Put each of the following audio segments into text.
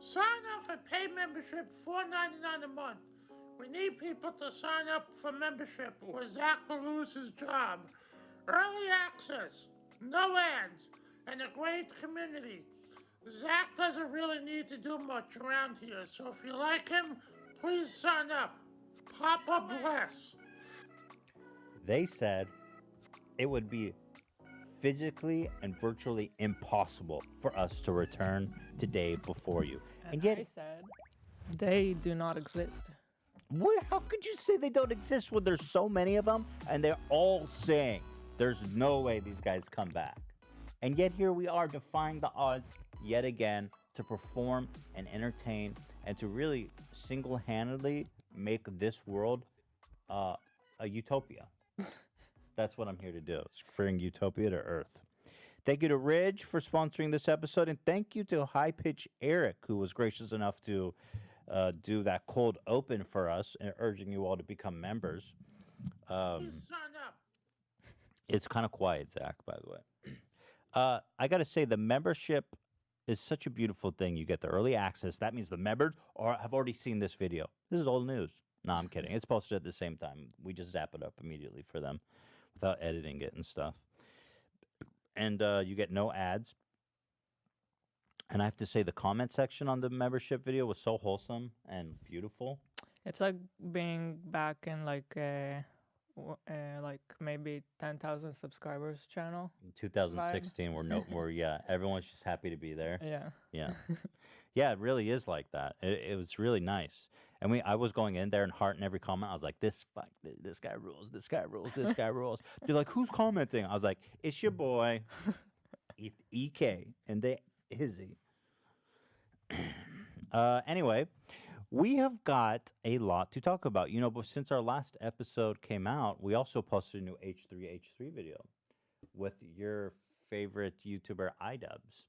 Sign up for paid membership, $4.99 a month. We need people to sign up for membership or Zach will lose his job. Early access, no ads, and a great community. Zach doesn't really need to do much around here, so if you like him, please sign up. Papa bless. They said it would be physically and virtually impossible for us to return today before you. And yet I said they do not exist. What? How could you say they don't exist when there's so many of them and they're all saying there's no way these guys come back? And yet here we are defying the odds yet again to perform and entertain and to really single-handedly make this world a utopia. That's what I'm here to do. It's bring utopia to Earth. Thank you to Ridge for sponsoring this episode, and thank you to High Pitch Eric, who was gracious enough to do that cold open for us, and urging you all to become members. Sign up. It's kind of quiet, Zach, by the way. I got to say, the membership is such a beautiful thing. You get the early access. That means the members have already seen this video. This is old news. No, I'm kidding. It's posted at the same time. We just zap it up immediately for them without editing it and stuff. And you get no ads. And I have to say, the comment section on the membership video was so wholesome and beautiful. It's like being back in like maybe 10,000 subscribers channel. In 2016, we're everyone's just happy to be there. Yeah. Yeah, it really is like that. It was really nice. And I was going in there and hearting every comment. I was like, this guy rules, this guy rules, this guy rules. They're like, who's commenting? I was like, it's your boy, EK, and the Izzy. Anyway, we have got a lot to talk about. But since our last episode came out, we also posted a new H3H3 video with your favorite YouTuber, iDubbbz.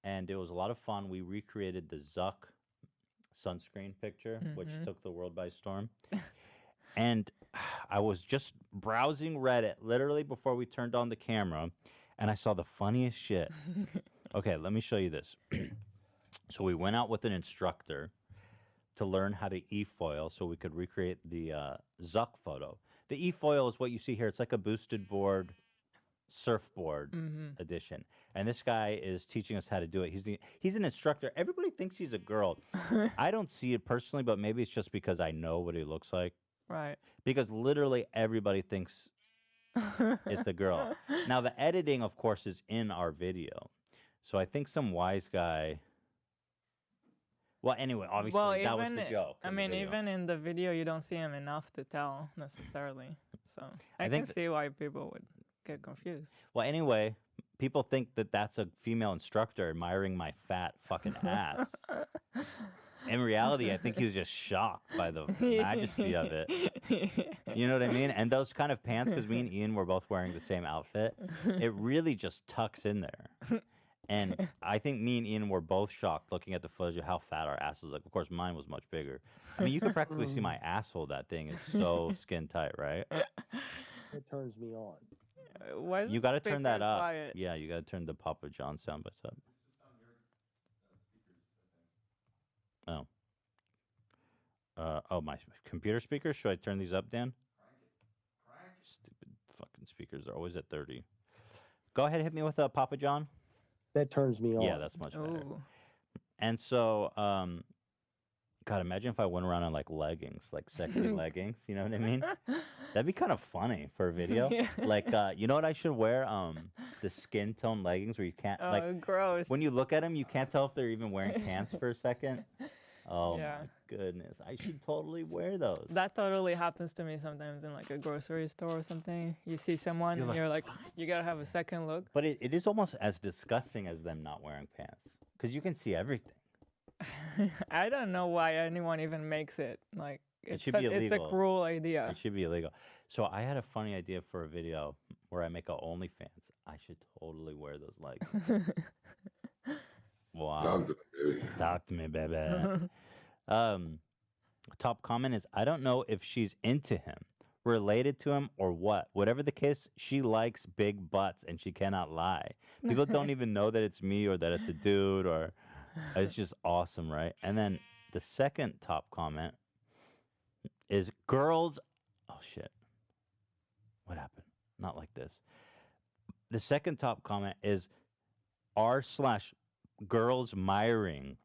And it was a lot of fun. We recreated the Zuck sunscreen picture, which took the world by storm. And I was just browsing Reddit literally before we turned on the camera, and I saw the funniest shit. Okay, let me show you this. So we went out with an instructor to learn how to e-foil so we could recreate the Zuck photo. The e-foil is what you see here. It's like a boosted board surfboard edition. And this guy is teaching us how to do it. He's an instructor. Everybody thinks he's a girl. I don't see it personally, but maybe it's just because I know what he looks like. Right. Because literally everybody thinks it's a girl. Now, the editing, of course, is in our video. So I think some wise guy... Well, anyway, obviously, that was the joke. I mean, even in the video, you don't see him enough to tell, necessarily. So I can see why people would get confused. Well, anyway, people think that that's a female instructor admiring my fat fucking ass. In reality, I think he was just shocked by the majesty of it. You know what I mean? And those kind of pants, because me and Ian were both wearing the same outfit, it really just tucks in there. And I think me and Ian were both shocked looking at the footage of how fat our asses look. Of course, mine was much bigger. I mean, you could practically see my asshole. That thing is so skin tight, right? It turns me on. You got to turn that up. Quiet? Yeah, you got to turn the Papa John soundbites up. Oh, my computer speakers? Should I turn these up, Dan? Crank it. Stupid fucking speakers. They're always at 30. Go ahead, hit me with Papa John. That turns me on. Yeah, that's much better. And so, God, imagine if I went around in like leggings, like sexy leggings. You know what I mean? That'd be kind of funny for a video. Yeah. Like, you know what I should wear? The skin tone leggings where you can't, gross. When you look at them, you can't tell if they're even wearing pants for a second. Oh my goodness. I should totally wear those. That totally happens to me sometimes in like a grocery store or something. You see someone and you're like, you gotta have a second look. But it is almost as disgusting as them not wearing pants. Because you can see everything. I don't know why anyone even makes it. Like, it should be illegal. It's a cruel idea. It should be illegal. So I had a funny idea for a video where I make a OnlyFans. I should totally wear those leggings. Wow. Talk to me, baby. Top comment is, I don't know if she's into him, related to him, or what. Whatever the case, she likes big butts and she cannot lie. People don't even know that it's me or that it's a dude or It's just awesome, right? And then the second top comment is girls. Oh shit! What happened? Not like this. The second top comment is r/girls miring,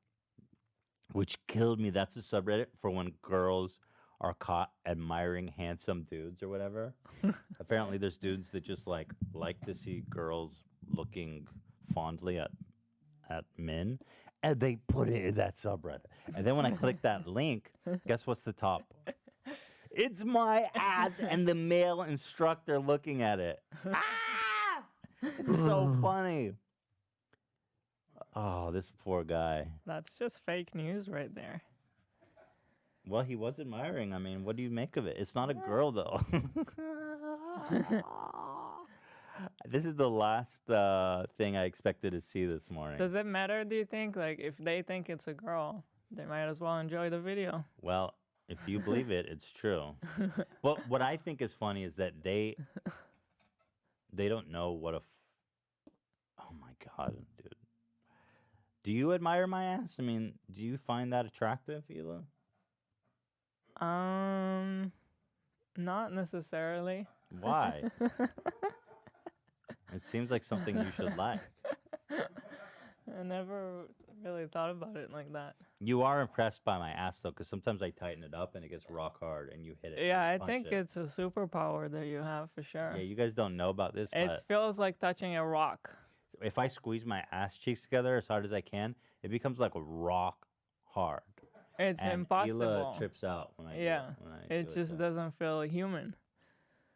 which killed me. That's a subreddit for when girls are caught admiring handsome dudes or whatever. Apparently, there's dudes that just like to see girls looking fondly at men, and they put it in that subreddit. And then when I click that link, guess what's the top? It's my ass and the male instructor looking at it. Ah! It's so funny. Oh, this poor guy. That's just fake news right there. Well, he was admiring. I mean, what do you make of it? It's not a girl, though. This is the last thing I expected to see this morning. Does it matter, do you think? Like, if they think it's a girl, they might as well enjoy the video. Well, if you believe it, it's true. But what I think is funny is that they don't know what a... Oh, my God, dude. Do you admire my ass? I mean, do you find that attractive, Hila? Not necessarily. Why? It seems like something you should like. I never really thought about it like that. You are impressed by my ass, though, because sometimes I tighten it up and it gets rock hard and you hit it. Yeah, and I punch think it. it's a superpower that you have for sure. Yeah, you guys don't know about this, It but feels like touching a rock. if I squeeze my ass cheeks together as hard as I can, it becomes like a rock hard. It's and impossible. Hila trips out when I Yeah, do it. When I it do just though. doesn't feel human.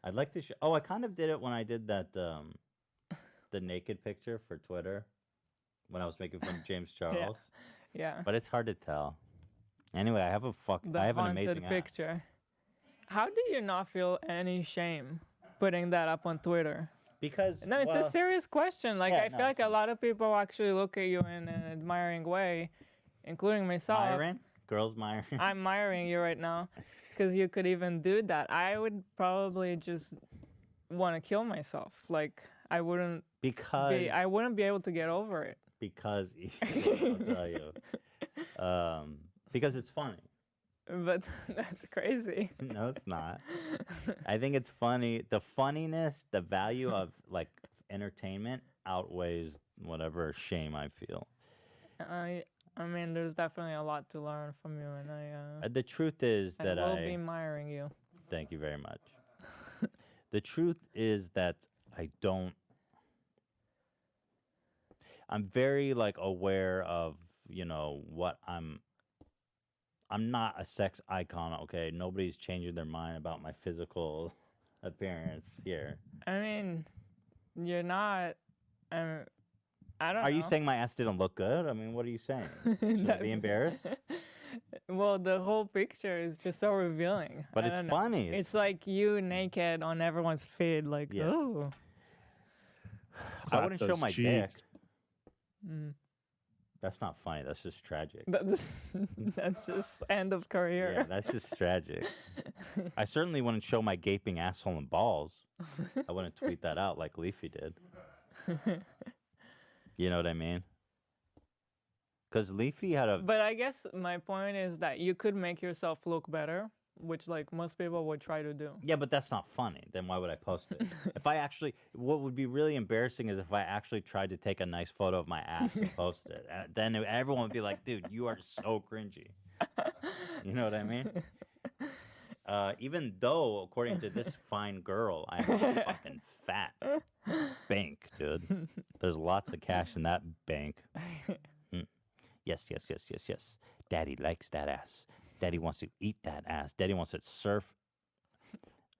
I'd like to show... Oh, I kind of did it when I did that, the naked picture for Twitter, when I was making fun of James Charles. Yeah. But it's hard to tell. Anyway, I have The I have an haunted amazing ass. picture. How do you not feel any shame putting that up on Twitter? Because No, it's a serious question. Like, yeah, I no, feel like it's a lot of people actually look at you in an admiring way, including myself. Myron? Girls Myron? I'm admiring you right now because you could even do that. I would probably just want to kill myself. Like, I wouldn't be able to get over it. Because I'll tell you. Because it's funny. But that's crazy. No, it's not. I think it's funny. The funniness, the value of like entertainment outweighs whatever shame I feel. I mean, there's definitely a lot to learn from you, and The truth is I that will be admiring you. Thank you very much. The truth is that I'm very like aware of, what I'm not a sex icon, okay? Nobody's changing their mind about my physical appearance here. I mean, you're not. I don't know. Are you saying my ass didn't look good? I mean, what are you saying? Should I be embarrassed? Well, the whole picture is just so revealing. But I it's don't know. funny. It's like you naked on everyone's feed, like, Yeah. oh. I wouldn't show my dick. Mm. That's not funny. That's just tragic. That's just end of career. Yeah, that's just tragic. I certainly wouldn't show my gaping asshole and balls. I wouldn't tweet that out like Leafy did. You know what I mean? Because Leafy had a... But I guess my point is that you could make yourself look better, which like most people would try to do. Yeah, but that's not funny. Then why would I post it? If I actually... What would be really embarrassing is if I actually tried to take a nice photo of my ass and post it. Then everyone would be like, dude, you are so cringy. You know what I mean? Even though, according to this fine girl, I'm fucking fat. Bank, dude. There's lots of cash in that bank. Yes. Daddy likes that ass. Daddy wants to eat that ass. Daddy wants to surf.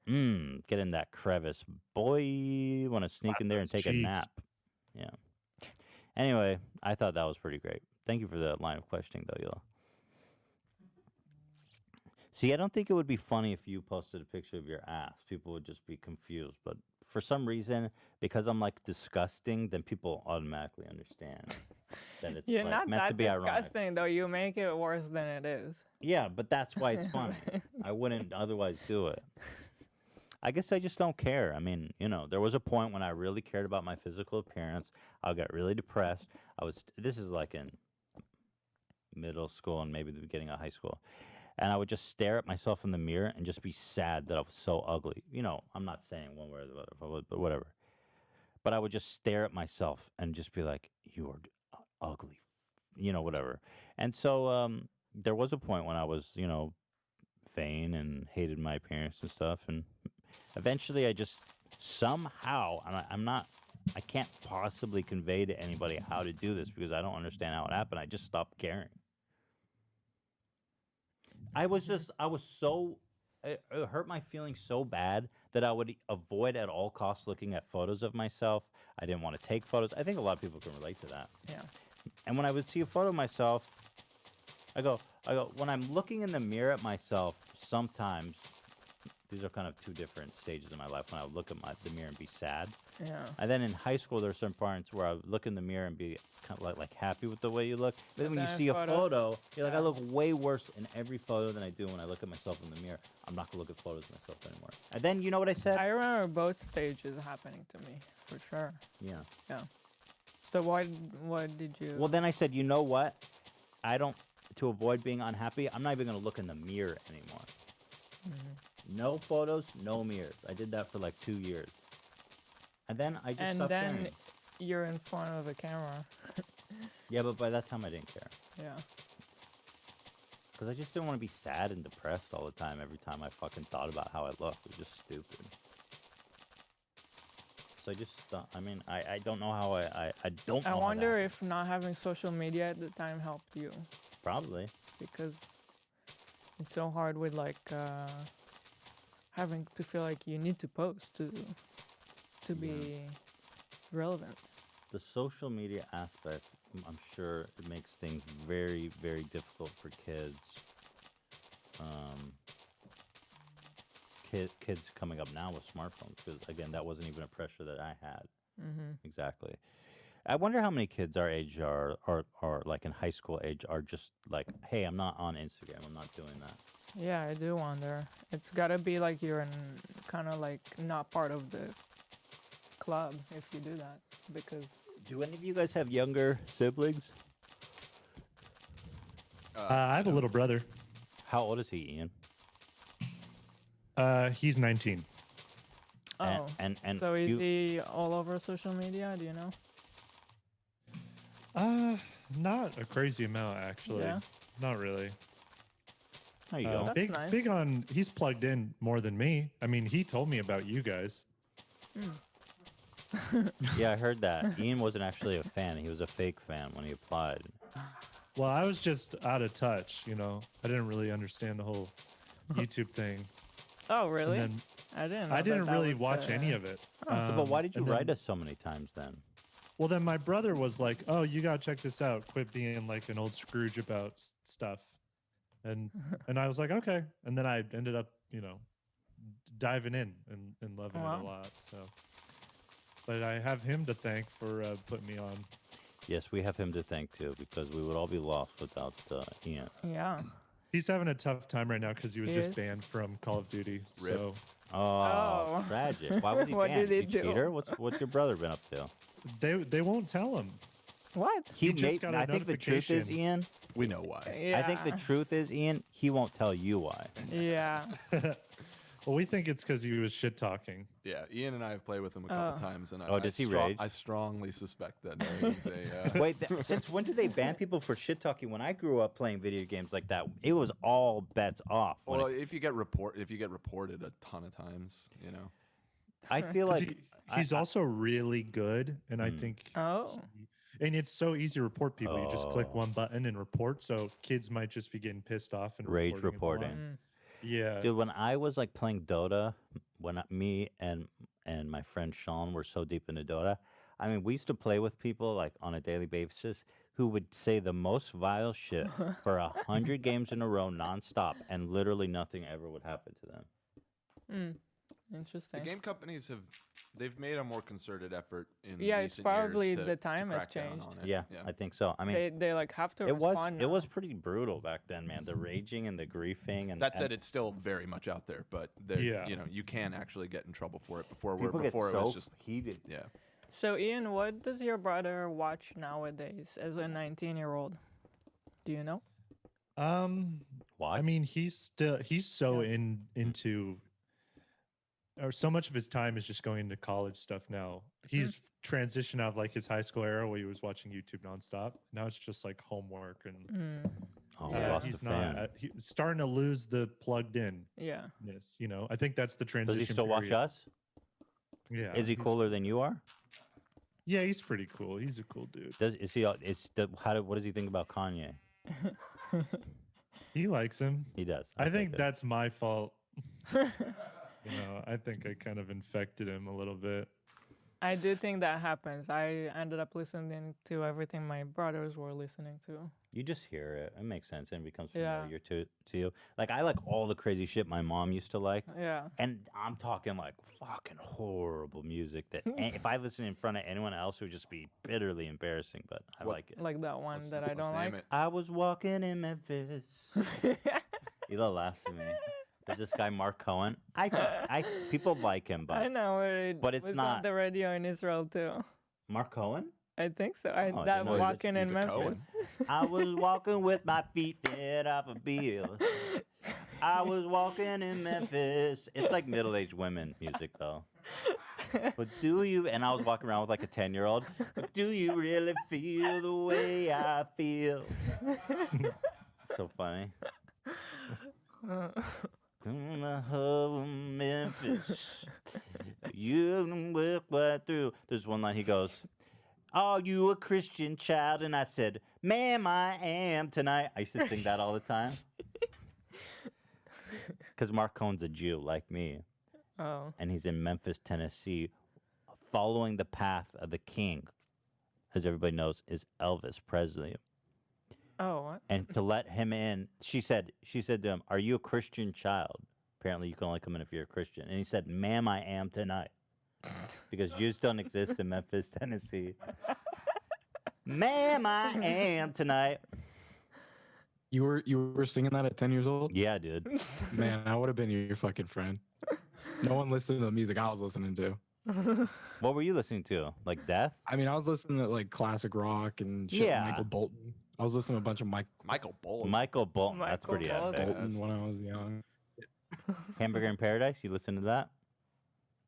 Get in that crevice. Boy, want to sneak in there and take a nap. Yeah. Anyway, I thought that was pretty great. Thank you for the line of questioning, though, Hila. See, I don't think it would be funny if you posted a picture of your ass. People would just be confused. But for some reason, because I'm like disgusting, then people automatically understand that it's You're like, not meant that to be ironic. disgusting, though. You make it worse than it is. Yeah, but that's why it's funny. I wouldn't otherwise do it. I guess I just don't care. I mean, there was a point when I really cared about my physical appearance. I got really depressed. This is like in middle school and maybe the beginning of high school. And I would just stare at myself in the mirror and just be sad that I was so ugly. You know, I'm not saying one way or the other, but whatever. But I would just stare at myself and just be like, you are ugly, you know, whatever. And so there was a point when I was, you know, vain and hated my appearance and stuff. And eventually I just somehow, and I can't possibly convey to anybody how to do this because I don't understand how it happened. I just stopped caring. It hurt my feelings so bad that I would avoid at all costs looking at photos of myself. I didn't want to take photos. I think a lot of people can relate to that. Yeah. And when I would see a photo of myself, I go, when I'm looking in the mirror at myself, sometimes, these are kind of two different stages in my life, when I would look at the mirror and be sad. Yeah. And then in high school, there are some parts where I would look in the mirror and be kind of like happy with the way you look. But then when you see a photo, you're like, I look way worse in every photo than I do when I look at myself in the mirror. I'm not going to look at photos of myself anymore. And then, you know what I said? I remember both stages happening to me, for sure. Yeah. Yeah. So what did you... Well, then I said, you know what? To avoid being unhappy, I'm not even going to look in the mirror anymore. Mm-hmm. No photos, no mirrors. I did that for like 2 years. And then I just stopped caring. You're in front of a camera. Yeah, but by that time I didn't care. Yeah. Because I just didn't want to be sad and depressed all the time every time I fucking thought about how I looked. It was just stupid. So I just, I don't know how I don't know. I wonder if not having social media at the time helped you. Probably. Because it's so hard with like having to feel like you need to post to be relevant. The social media aspect, I'm sure it makes things very, very difficult for kids. Kids coming up now with smartphones, because again, that wasn't even a pressure that I had. Mm-hmm. Exactly. I wonder how many kids our age are like in high school age are just like, hey, I'm not on Instagram. I'm not doing that. Yeah, I do wonder. It's gotta be like you're kind of like not part of the club if you do that, because... Do any of you guys have younger siblings? I have a little brother. How old is he, Ian? He's 19. Oh, and so is he all over social media? Do you know? Not a crazy amount, actually. Yeah. Not really. There you go. That's nice. Big on. He's plugged in more than me. I mean, he told me about you guys. Yeah, I heard that. Ian wasn't actually a fan. He was a fake fan when he applied. Well, I was just out of touch, you know. I didn't really understand the whole YouTube thing. Oh, really? And I didn't. I didn't really watch any of it. But why did you write us so many times then? Well, then my brother was like, "Oh, you gotta check this out. Quit being like an old Scrooge about stuff." And I was like, "Okay." And then I ended up, you know, diving in and loving it a lot. So, but I have him to thank for putting me on. Yes, we have him to thank too, because we would all be lost without Ian. Yeah. He's having a tough time right now because he was just banned from Call of Duty. Rip. So, Oh, tragic. Why was he What banned? did he You do? cheater? What's your brother been up to? they won't tell him. What? He just got a I think the truth is, notification. Ian. We know why. Yeah. I think the truth is, Ian. He won't tell you why. Yeah. Well, we think it's because he was shit talking. Yeah, Ian and I have played with him a couple times, and does he rage? I strongly suspect that no, he's a. Wait, since when did they ban people for shit talking? When I grew up playing video games like that, it was all bets off. Well, if you get reported a ton of times, you know. I feel 'Cause like he's also really good, and I think. Oh. And it's so easy to report people. You just click one button and report. So kids might just be getting pissed off and rage reporting. reporting. Yeah. Dude, when I was like playing Dota, me and my friend Sean were so deep into Dota, I mean, we used to play with people like on a daily basis who would say the most vile shit for 100 games in a row nonstop, and literally nothing ever would happen to them. Interesting. The game companies they've made a more concerted effort in Yeah, recent it's probably years to the time has crack down changed. on it. Yeah, I think so. I mean, they like have to it respond now. was pretty brutal back then, man. The raging and the griefing and That said, it's still very much out there, but you know, you can actually get in trouble for it. Before people it get so was just heated. yeah. So Ian, what does your brother watch nowadays as a 19-year-old? Do you know? Watch. I mean, he's so into, or so much of his time is just going into college stuff now. He's transitioned out of like his high school era where he was watching YouTube nonstop. Now it's just like homework and we lost he's a fan. he's starting to lose the plugged in. Yeah. Yes, you know, I think that's the transition. Does he still watch period. us? Yeah. Is he cooler than you are? Yeah, he's pretty cool. He's a cool dude. What does he think about Kanye? He likes him. He does. I think that's my fault. You know, I think I kind of infected him a little bit. I do think that happens. I ended up listening to everything my brothers were listening to. You just hear it. It makes sense and it becomes familiar to you. Like, I like all the crazy shit my mom used to like. Yeah. And I'm talking like fucking horrible music that if I listen in front of anyone else, it would just be bitterly embarrassing, but I like it. Like that one that I don't like. I was walking in Memphis. Ela laughs at me. There's this guy, Mark Cohen. People like him, but I know, but it's was not on the radio in Israel too. Mark Cohen. I think so. Oh, that he's walking he's in a Memphis. Cohen. I was walking with my feet fed off a bill. I was walking in Memphis. It's like middle-aged women music, though. But do you? And I was walking around with like a 10-year-old. But do you really feel the way I feel? So funny. Come on, home, Memphis. You work right through. There's one line he goes, "Are you a Christian child?" And I said, "Ma'am, I am tonight." I used to sing that all the time. Because Mark Cohen's a Jew like me. Oh. And he's in Memphis, Tennessee, following the path of the king, as everybody knows, is Elvis Presley. Oh, what? And to let him in, she said to him, "Are you a Christian child?" Apparently, you can only come in if you're a Christian. And he said, "Ma'am, I am tonight." Because Jews don't exist in Memphis, Tennessee. "Ma'am, I am tonight." You were singing that at 10 years old? Yeah, dude. Man, I would have been your fucking friend. No one listened to the music I was listening to. What were you listening to? Like Death? I mean, I was listening to like classic rock and shit. Yeah. Michael Bolton. I was listening to a bunch of Michael Bolton. Michael Bolton. That's Michael pretty Bolton. epic. Bolton when I was young. Hamburger in Paradise? You listen to that?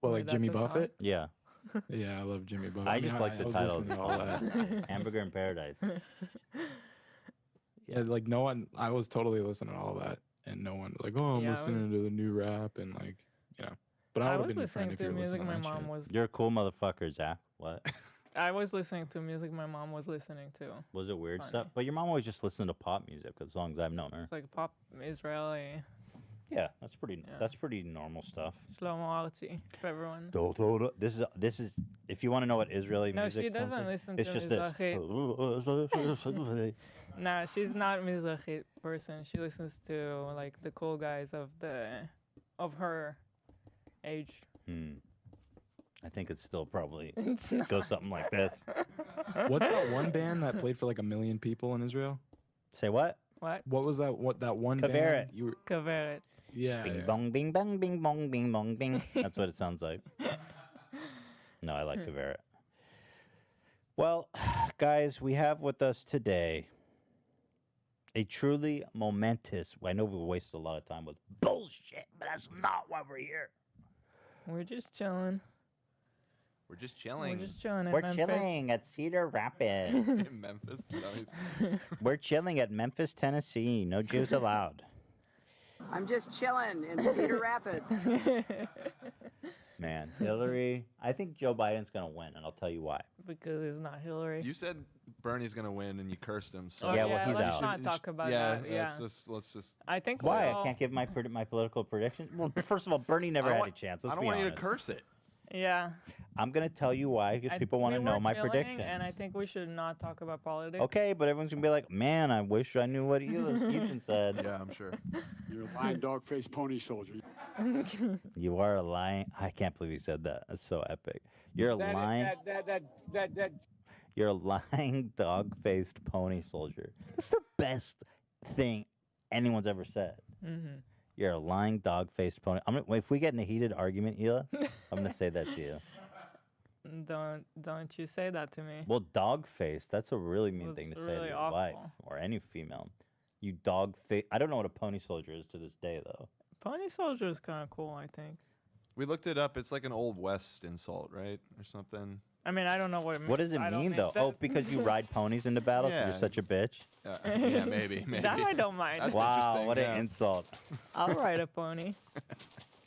Well, Wait, like that's Jimmy a song? Buffett. Yeah. Yeah, I love Jimmy Buffett. I just like the was title of listening the to all that. song. Hamburger in Paradise. Yeah, like no one. I was totally listening to all that, and no one like, oh, I'm Yeah, I listening to the new rap and like, you know. But I I would have was been your friend listening if to you were music listening to my that mom shit. was. You're a cool motherfucker, Zach. What? I was listening to music my mom was listening to. Was it weird Funny. stuff? But your mom always just listened to pop music as long as I've known her. It's like pop Israeli, Yeah, that's pretty. Yeah. That's pretty normal stuff. Shlomo Artzi for everyone. This is. If you want to know what Israeli No, music she sounds doesn't like, listen it's to just Mizrahi. this. Nah, she's not Mizrahi person. She listens to like the cool guys of her age. I think it's still probably It's not. goes something like this. What's that one band that played for like 1 million people in Israel? Say what? What? What was that? What that one Kaveret. band? You were, Kaveret. yeah. Bing yeah. bong, bing bong, bing bong, bing bong, bing. That's what it sounds like. No, I like Kaveret. Well, guys, we have with us today a truly momentous. I know we wasted a lot of time with bullshit, but that's not why we're here. We're just chilling. We're just We're chilling just chilling. in We're Memphis. chilling at Cedar Rapids. in Memphis. Nice. We're chilling at Memphis, Tennessee. No Jews allowed. I'm just chilling in Cedar Rapids. Man, Hillary, I think Joe Biden's going to win, and I'll tell you why. Because it's not Hillary. You said Bernie's gonna win, and you cursed him. So Oh, Yeah, well, he's let's out. not talk about yeah, that. Yeah. let's just. I think Why? we're all- I can't give my political prediction? Well, first of all, Bernie never I had don't a want- chance. I Let's don't be want you to honest. curse it. Yeah. I'm going to tell you why, because people want to we know were my chilling, prediction. And I think we should not talk about politics. Okay, but everyone's going to be like, man, I wish I knew what Ethan said. Yeah, I'm sure. You're a lying dog-faced pony soldier. You are a lying. I can't believe you said that. That's so epic. You're a lying. You're a lying dog-faced pony soldier. That's the best thing anyone's ever said. Mm-hmm. You're a lying dog-faced pony. If we get in a heated argument, Hila, I'm going to say that to you. Don't you say that to me. Well, dog-faced, that's a really mean That's thing to say really to your wife awful. or any female. You dog face. I don't know what a pony soldier is to this day, though. Pony soldier is kind of cool, I think. We looked it up. It's like an old West insult, right, or something. I mean, I don't know what it means. What does it mean, though? Oh, because you ride ponies into battle? 'Cause Yeah. you're such a bitch? Yeah, maybe. That I don't mind. That's Wow, interesting, what yeah. an insult. I'll ride a pony.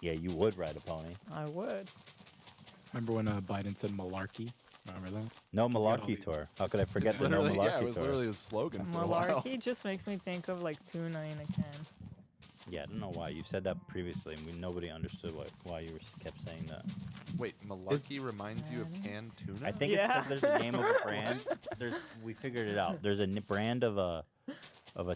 Yeah, you would ride a pony. I would. Remember when Biden said malarkey? Remember that? No He's got all malarkey these- tour. How could I forget It's the no literally, malarkey yeah, it was tour? literally a slogan for a while. Malarkey just makes me think of like tuna in a can. Yeah, I don't know why. You said that previously, and nobody understood why you kept saying that. Wait, malarkey reminds you of canned tuna? I think it's because there's a name of a brand. We figured it out. There's a brand of a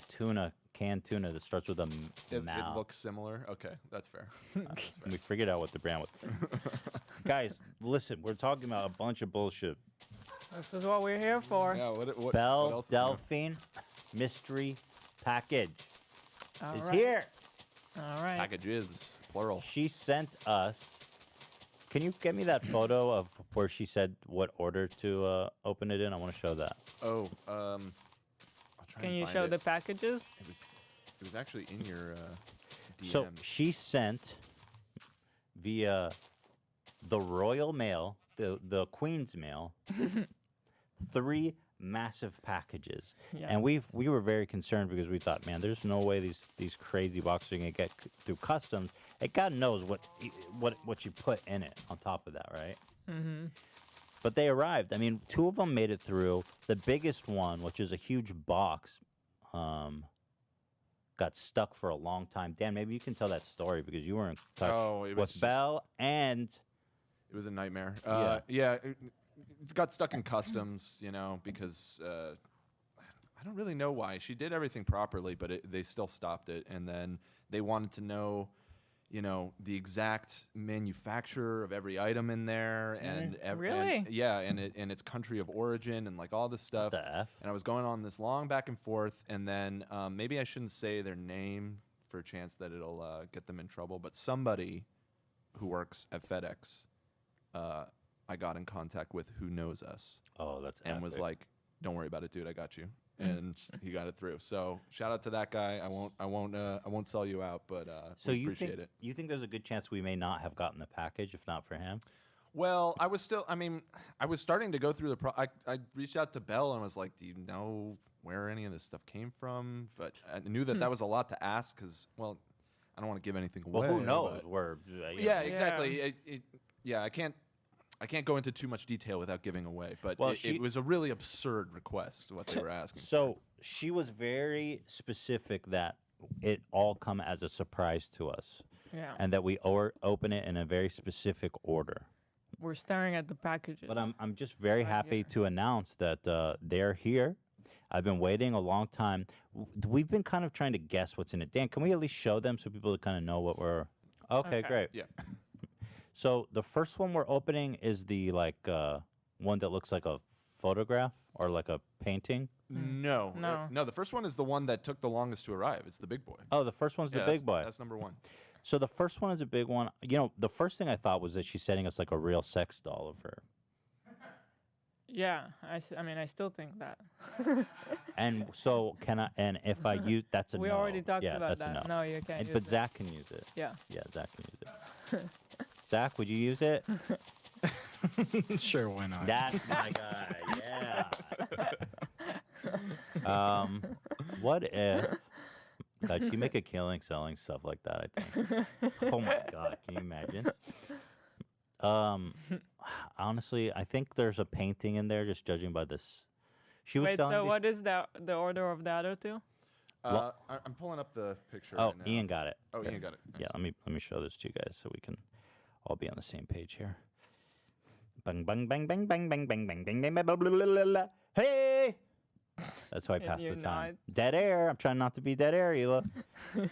tuna, canned tuna that starts with a It mouth. looks similar. Okay, that's fair. That's fair. We figured out what the brand was. Guys, listen, we're talking about a bunch of bullshit. This is what we're here for. Yeah, what Belle else is there? Delphine mystery package All is right. here. All right. Packages, plural. She sent us. Can you get me that photo of where she said what order to open it in? I want to show that. Oh, I'll try Can and you find show it. the packages? It was actually in your DM. So she sent via the Royal Mail, the Queen's Mail, 3 massive packages. Yeah. And we were very concerned because we thought, man, there's no way these crazy boxes are gonna get through customs. And God knows what you put in it on top of that, right? Mm-hmm. But they arrived. I mean, 2 of them made it through. The biggest one, which is a huge box, got stuck for a long time. Dan, maybe you can tell that story because you were in touch it was with just- Belle and It was a nightmare. Yeah. It got stuck in customs, because I don't really know why. She did everything properly, but they still stopped it. And then they wanted to know, the exact manufacturer of every item in there, and Really? and its country of origin, and like all this stuff. the F. And I was going on this long back and forth, and then maybe I shouldn't say their name for a chance that it'll get them in trouble. But somebody who works at FedEx, I got in contact with who knows us, Oh, that's and was epic. like, "Don't worry about it, dude. I got you." And he got it through. So shout out to that guy. I won't sell you out, but So we you appreciate think it. you think there's a good chance we may not have gotten the package if not for him? Well, I was starting to go through I reached out to Belle and was like, "Do you know where any of this stuff came from?" But I knew that was a lot to ask because, well, I don't want to give anything away. Well, who knows? but- Where? Yeah, exactly. I can't go into too much detail without giving away. But Well, it was a really absurd request what they were asking. So she was very specific that it all come as a surprise to us, Yeah. and that we open it in a very specific order. We're staring at the packages. But I'm just very Right happy here. to announce that they're here. I've been waiting a long time. We've been kind of trying to guess what's in it. Dan, can we at least show them so people kind of know what we're? Okay, Okay. great. Yeah. So the first one we're opening is the one that looks like a photograph or like a painting. No, No. no. The first one is the one that took the longest to arrive. It's the big boy. Oh, the first one's the Yeah, big boy. That's number 1. So the first one is a big one. The first thing I thought was that she's setting us like a real sex doll of her. Yeah, I mean, I still think that. And so and if I use, that's a We no. already talked yeah, about that's that. a no. No, you can't use But it. Zach can use it. Yeah. Yeah, Zach can use it. Zach, would you use it? Sure, why not? That's my guy. Yeah. What if? God, you make a killing selling stuff like that, I think. Oh my God, can you imagine? Honestly, I think there's a painting in there, just judging by this. She was Wait, telling so me. what is the order of the other two? I'm pulling up the picture. Oh, right now. Ian got it. Oh, Okay. Ian got it. Nice. Yeah, let me show this to you guys so we can all be on the same page here. Bang bang bang bang bang bang bang bang bang bang bang blah, blah, blah, blah, blah. Hey! That's how I And pass the you're time. Dead air. I'm trying not to be dead air, Hila.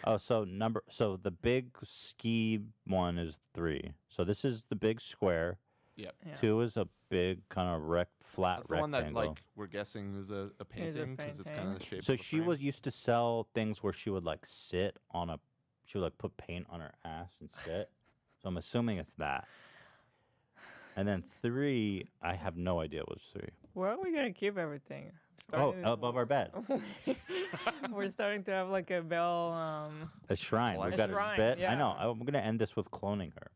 Oh, so the big ski one is 3. So this is the big square. Yep. Yeah. 2 is a big kind of flat That's the one rectangle. that we're guessing is a painting because it's kind of the shape. So of a she frame. was used to sell things where she would sit on she would put paint on her ass and sit. So I'm assuming it's that. And then 3, I have no idea what was 3. Where are we gonna keep everything? Oh, above our bed. We're starting to have like a bell. A shrine. We've A got shrine, a spit. I yeah. know. I'm gonna end this with cloning her.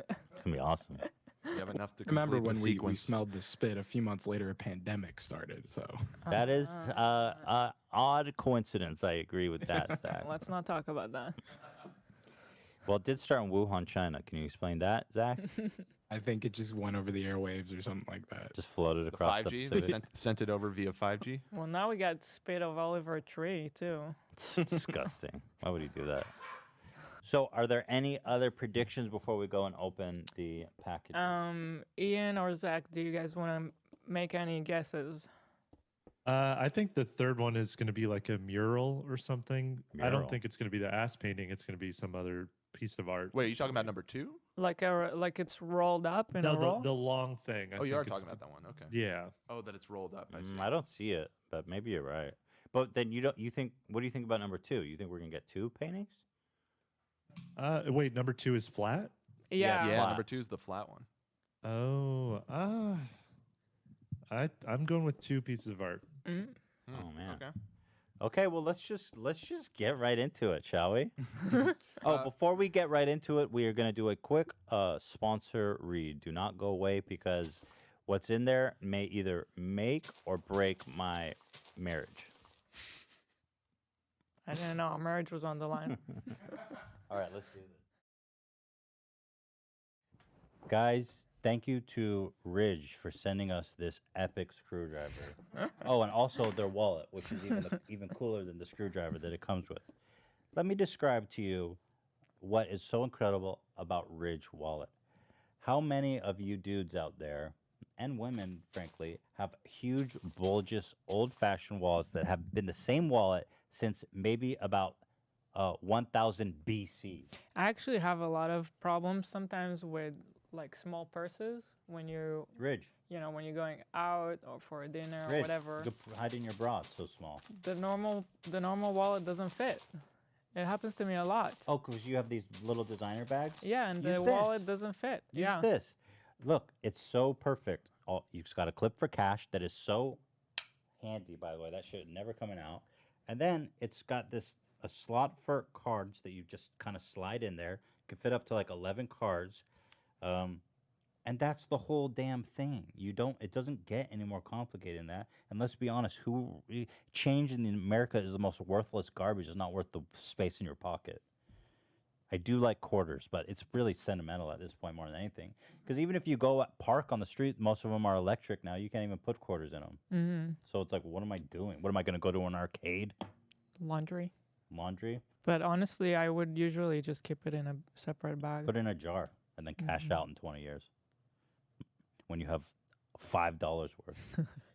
It's gonna be awesome. You have enough to Remember complete when the we sequence. smelled the spit a few months later? A pandemic started. So That is odd coincidence. I agree with that, Zach. Let's not talk about that. Well, it did start in Wuhan, China. Can you explain that, Zach? I think it just went over the airwaves or something like that. Just floated The across 5G, the they Pacific. sent it over via 5G. Well, now we got spit of all over a tree too. It's disgusting. Why would he do that? So, are there any other predictions before we go and open the package? Ian or Zach, do you guys want to make any guesses? I think the third one is going to be like a mural or something. I Mural. don't think it's going to be the ass painting. It's going to be some other piece of art. Wait, are you talking about number 2? Like it's rolled up in a No, roll? the long thing. I Oh, you think are it's- talking about that one. Okay. Yeah. Oh, that it's rolled up. I see. I don't see it, but maybe you're right. But then you don't. You think? What do you think about number 2? You think we're gonna get 2 paintings? Wait, number 2 is flat? Yeah. Yeah, Flat. number 2 is the flat one. Oh, I'm going with 2 pieces of art. Mm. Oh man. Okay. Okay, well let's just get right into it, shall we? Before we get right into it, we are going to do a quick sponsor read. Do not go away because what's in there may either make or break my marriage. I didn't know our marriage was on the line. All right, let's do this. Guys, thank you to Ridge for sending us this epic screwdriver. Oh, and also their wallet, which is even cooler than the screwdriver that it comes with. Let me describe to you what is so incredible about Ridge wallet. How many of you dudes out there, and women, frankly, have huge, bulbous, old-fashioned wallets that have been the same wallet since maybe about 1000 BC? I actually have a lot of problems sometimes with like small purses when you Ridge. when you're going out or for a dinner or Ridge. whatever. You could hide in your bra. It's so small. The normal wallet doesn't fit. It happens to me a lot. Oh, because you have these little designer bags? Yeah, and Use the this. wallet doesn't fit. Use Yeah. this. Look, it's so perfect. Oh, you just got a clip for cash that is so handy, by the way. That shit never coming out. And then it's got a slot for cards that you just kind of slide in there. Can fit up to like 11 cards. And that's the whole damn thing. It doesn't get any more complicated than that. And let's be honest, change in America is the most worthless garbage. It's not worth the space in your pocket. I do like quarters, but it's really sentimental at this point more than anything. Because even if you go park on the street, most of them are electric now. You can't even put quarters in them. Mm-hmm. So it's like, what am I doing? What am I going to go to an arcade? Laundry. Laundry? But honestly, I would usually just keep it in a separate bag. Put it in a jar and then cash out in 20 years. When you have $5 worth,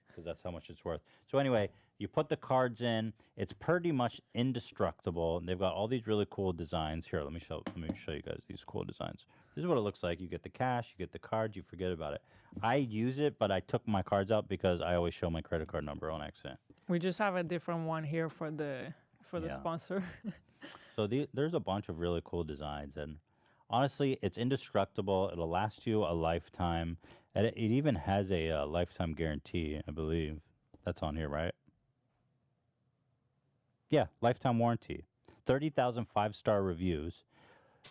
because that's how much it's worth. So anyway, you put the cards in. It's pretty much indestructible. And they've got all these really cool designs. Here, let me show you guys these cool designs. This is what it looks like. You get the cash, you get the cards, you forget about it. I use it, but I took my cards out because I always show my credit card number on accident. We just have a different one here for the Yeah. sponsor. So there's a bunch of really cool designs, and honestly, it's indestructible. It'll last you a lifetime. And it even has a lifetime guarantee, I believe. That's on here, right? Yeah, lifetime warranty. 30,000 5-star reviews.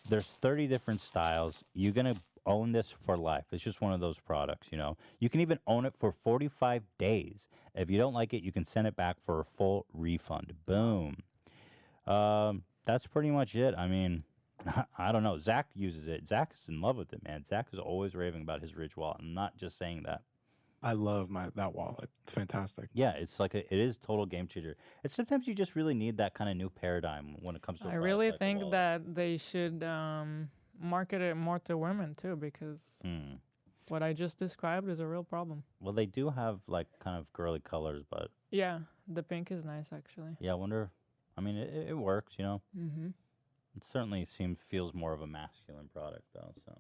There's 30 different styles. You're going to own this for life. It's just one of those products, you know. You can even own it for 45 days. If you don't like it, you can send it back for a full refund. Boom. That's pretty much it. I mean, I don't know. Zach uses it. Zach is in love with it, man. Zach is always raving about his Ridge wallet. I'm not just saying that. I love that wallet. It's fantastic. Yeah, it's like it is total game changer. And sometimes you just really need that kind of new paradigm when it comes to. I really think that they should market it more to women too, because what I just described is a real problem. Well, they do have like kind of girly colors, but yeah, the pink is nice actually. yeah, I wonder. I mean, it works, you know. Mm-hmm. It certainly feels more of a masculine product, though. So.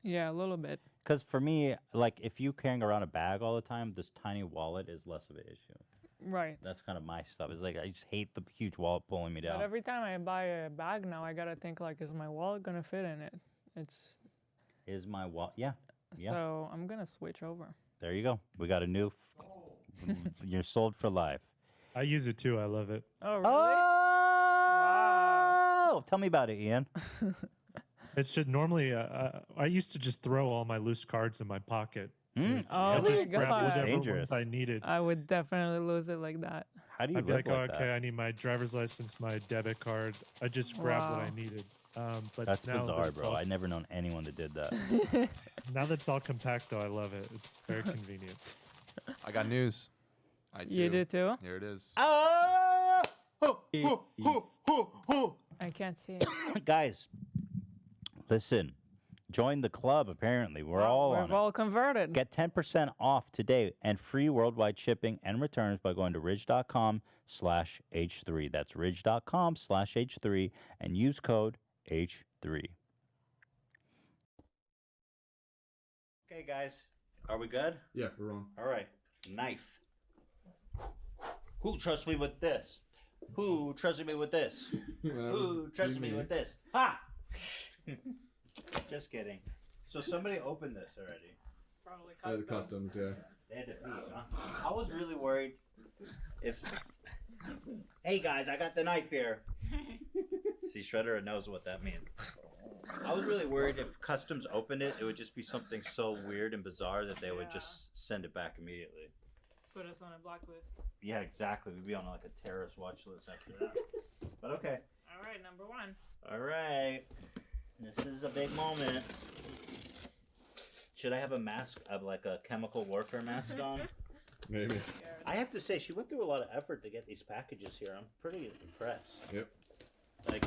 Yeah, a little bit. Because for me, like, if you carrying around a bag all the time, this tiny wallet is less of an issue. Right. That's kind of my stuff. It's like I just hate the huge wallet pulling me down. But every time I buy a bag now, I gotta think like, is my wallet gonna fit in it? Is my wallet? Yeah. Yeah. So I'm gonna switch over. There you go. We got a new You're sold for life. I use it too. I love it. Oh, really? Oh, tell me about it, Ian. It's just normally I used to just throw all my loose cards in my pocket. Mm. Oh, I my just grab God. whatever Dangerous. ones I needed. I would definitely lose it like that. How do you I'd be live like, oh, like okay, that? I need my driver's license, my debit card. I just grabbed what I Wow. needed. But That's now that bizarre, it's bro. all- I never known anyone that did that. Now that it's all compact, though, I love it. It's very convenient. I got news. I too. You do too? Here it is. Ah! I can't see it. Guys, listen. Join the club, apparently. We're all on We've it. all converted. Get 10% off today and free worldwide shipping and returns by going to ridge.com/H3. That's ridge.com/H3 and use code H3. Okay, guys. Are we good? Yeah, we're on. All right. Knife. Who trusts me with this? Who trusts me with this? Who trusts me with this? Ha! Just kidding. So somebody opened this already. Probably The customs, yeah. They had to beat, huh? I was really worried if... Hey guys, I got the knife here. See, Shredder knows what that means. I was really worried if customs opened it, it would just be something so weird and bizarre that they would just send it back immediately. Put us on a blacklist. Yeah, exactly. We'd be on like a terrorist watch list after that. But okay. All right, number one. All right. This is a big moment. Should I have a mask, like a chemical warfare mask on? Maybe. I have to say, she went through a lot of effort to get these packages here. I'm pretty impressed. Yep. Like,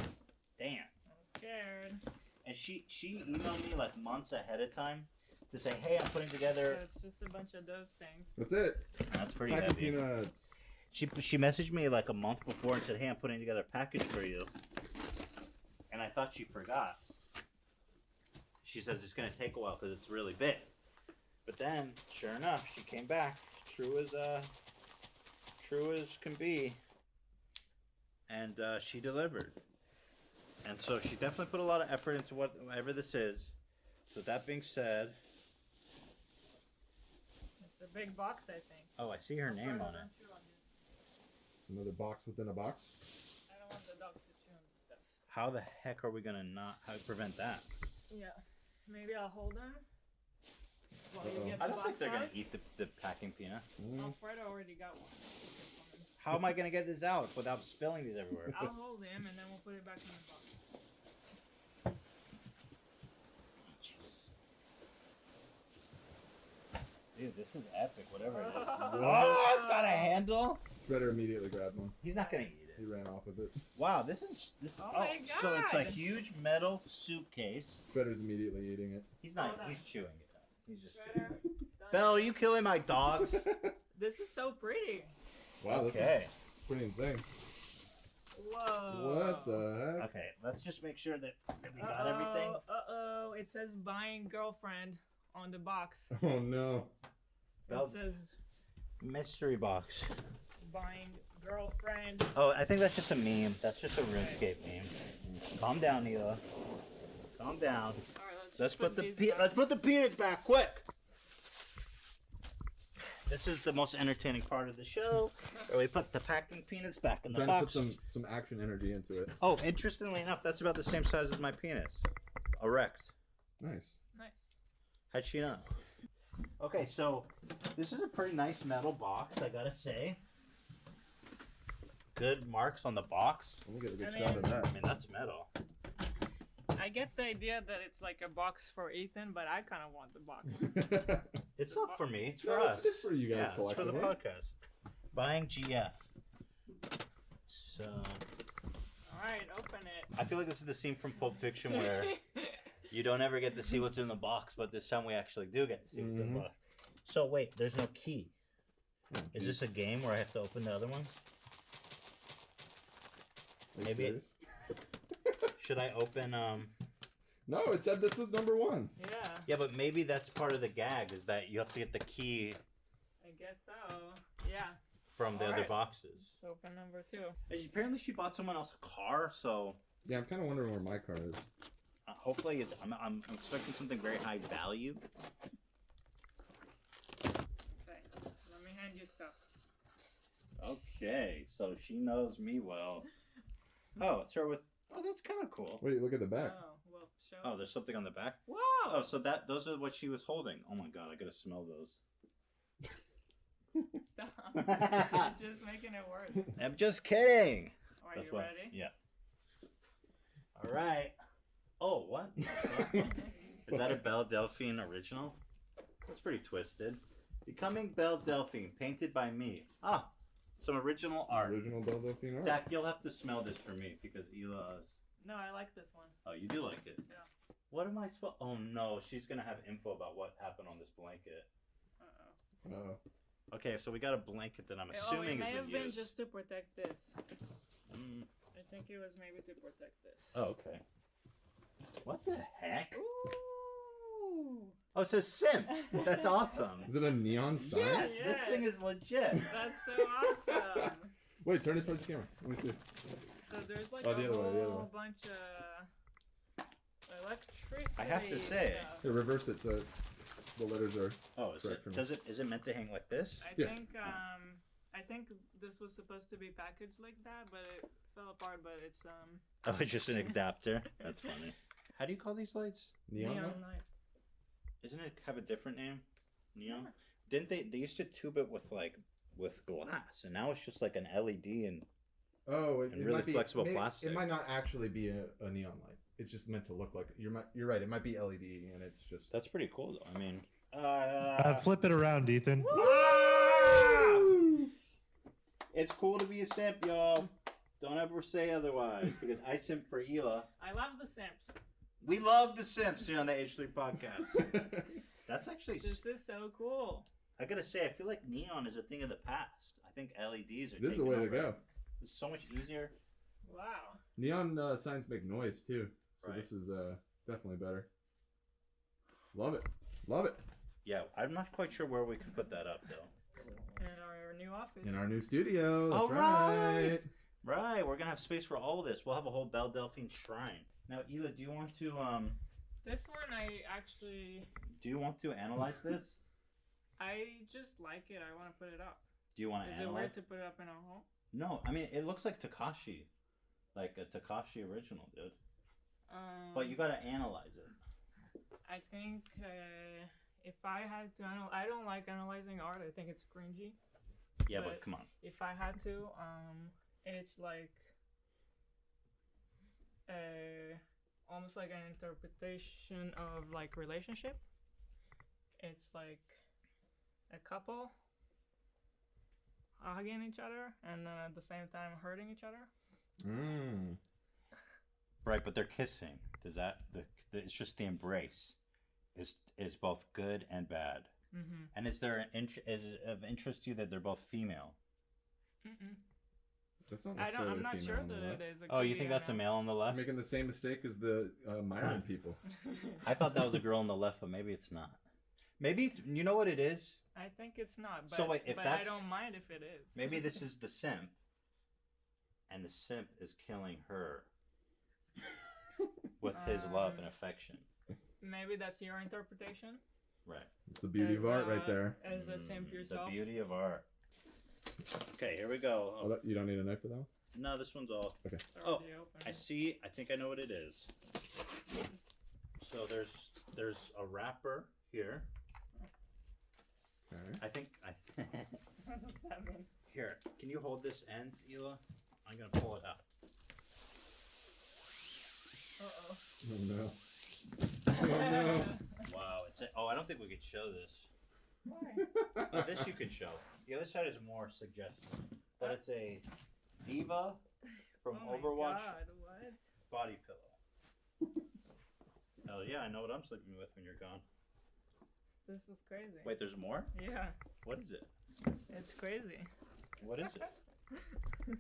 damn. I'm scared. And she emailed me like months ahead of time to say, hey, I'm putting together... So it's just a bunch of those things. That's it. That's pretty Packing heavy. peanuts. She messaged me like a month before and said, hey, I'm putting together a package for you. And I thought she forgot. She says it's going to take a while because it's really big. But then, sure enough, she came back, true as can be, and she delivered. And so she definitely put a lot of effort into whatever this is. So that being said, It's a big box, I think. oh, I see her name on it. Another box within a box. I don't want the dogs to chew on the stuff. How the heck are we gonna prevent that? Yeah. Maybe I'll hold them. While you get I the don't box think they're gonna out. eat the packing peanuts. Oh, Fred already got one. How am I gonna get this out without spilling these everywhere? I'll hold him and then we'll put it back in the box. Dude, this is epic. Whatever it is. Oh, it's got a handle. Shredder immediately grabbed one. He's not gonna eat it. He ran off with it. Wow, this is. Oh my So it's a God. huge metal suitcase. Shredder's immediately eating it. He's not. Hold on. He's chewing it. He's just. Shredder, Chewing. done. Belle, are you killing my dogs? This is so pretty. Wow, this Okay. is pretty insane. Whoa. What the heck? Okay. Let's just make sure that we got everything. Uh-oh. It says buying girlfriend on the box. Oh no. Belle, It says mystery box. buying girlfriend. Oh, I think that's just a meme. That's just a RuneScape meme. Calm down, Neela. Calm down. All right, Let's put the these back. let's put the peanuts back, quick. This is the most entertaining part of the show, where we put the packing peanuts back in the Trying to put box. some action energy into it. Oh, interestingly enough, that's about the same size as my penis. Erect. Nice. Nice. How'd she know? Okay, so this is a pretty nice metal box, I gotta say. Good marks on the box. Let me get a good I shot of mean- that. I mean, that's metal. I get the idea that it's like a box for Ethan, but I kind of want the box. It's not for me, it's for No, us. it's for you guys Yeah, it's for the collectively. podcast. Buying GF. So, All right, open it. I feel like this is the scene from Pulp Fiction where you don't ever get to see what's in the box, but this time we actually do get to see what's in the box. So wait, there's no key. Is this a game where I have to open the other ones? Are you Maybe- serious? Should I open No, it said this was number one. Yeah, Yeah, but maybe that's part of the gag is that you have to get the key I guess so. Yeah. from the other Alright. boxes. Let's open number 2. Apparently she bought someone else a car, so Yeah, I'm kind of wondering where my car is. hopefully it's, I'm expecting something very high value. Okay. Let me hand you stuff. Okay, so she knows me well. Oh, it's her with. Oh, that's kind of cool. Wait, look at the back. Oh, well, show. Oh, there's something on the back. Whoa! Oh, so those are what she was holding. Oh my god, I gotta smell those. Stop. You're just making it worse. I'm just kidding. Are you ready? Yeah. All right. Oh, what? Is that a Belle Delphine original? That's pretty twisted. Becoming Belle Delphine, painted by me. Ah, some original art. Original Belle Delphine art. Zach, you'll have to smell this for me because Ela's. No, I like this one. Oh, you do like it? Yeah. What am I supposed? Oh no, she's gonna have info about what happened on this blanket. Oh. Okay, so we got a blanket that I'm assuming it may has have been been used. just to protect this. Mm. I think it was maybe to protect this. Oh, okay. What the heck? Ooh! Oh, it says simp. That's awesome. Is it a neon sign? Yes, this thing is legit. That's so awesome. Wait, turn it towards the camera. Let me see. So there's like Oh, a the other way, the other whole way. bunch of electricity. I have to say. stuff. Here, reverse it so the letters are. Oh, is correct it? for me. Is it meant to hang like this? Yeah. I think this was supposed to be packaged like that, but it fell apart. But it's Oh, it's just an adapter. That's funny. How do you call these lights? Neon light? light. Isn't it have a different name? Neon? Yeah. Didn't they used to tube it with glass, and now it's just like an LED and Oh, it, And it really might be flexible plastic. It might not actually be a neon light. It's just meant to look like. You're right. It might be LED, and it's just. that's pretty cool though. I mean, Flip it around, Ethan. it's cool to be a simp, y'all. Don't ever say otherwise, because I simp for Ela. I love the Simps. We love the simps here on the H3 podcast. That's actually. This is so cool. I gotta say, I feel like neon is a thing of the past. I think LEDs are. This is the way to go. It's so much easier. Wow. Neon signs make noise too, so Right. this is definitely better. Love it. Love it. Yeah, I'm not quite sure where we can put that up though. In our new office. In our new studio. That's All right. right. Right, we're gonna have space for all of this. We'll have a whole Belle Delphine shrine. Now, Ela, do you want to This one I actually. do you want to analyze this? I just like it. I want to put it up. Do you want to Is it analyze? weird to put it up in our home? No, I mean it looks like Takashi, like a Takashi original, dude. But you gotta analyze it. I think if I had to I don't like analyzing art. I think it's cringy. Yeah, but But- come on. If I had to, it's like almost like an interpretation of like relationship. It's like a couple hugging each other and then at the same time hurting each other. Mm. Right, but they're kissing. Does that it's just the embrace is both good and bad. Mm-hmm. And is there is it of interest to you that they're both female? Mm-mm. That's not I'm not necessarily sure female on the that left. it is. It Oh, could you be think that's a male on the You're left? making the same mistake as the Myron people. I thought that was a girl on the left, but maybe it's not. Maybe it's, you know what it is? I think it's not. But, So wait, if but that's- I don't mind if it is. Maybe this is the simp, and the simp is killing her with his love and affection. Maybe that's your interpretation. Right. It's the beauty of art right there. As a simp yourself. The beauty of art. Okay, here we go. Oh, you don't need a knife for that one? No, this one's all. Okay. It's Oh, already open. I see. I think I know what it is. So there's a wrapper here. All right. I think What does that mean? here. Can you hold this end, Ela? I'm gonna pull it out. Uh-oh. Oh no. Oh no. Wow, I don't think we could show this. Why? Oh, this you could show. The other side is more suggestive, but it's a Diva from Oh my Overwatch God, what? body pillow. Oh yeah, I know what I'm sleeping with when you're gone. This is crazy. Wait, there's more? Yeah, What is it? it's crazy. What is it?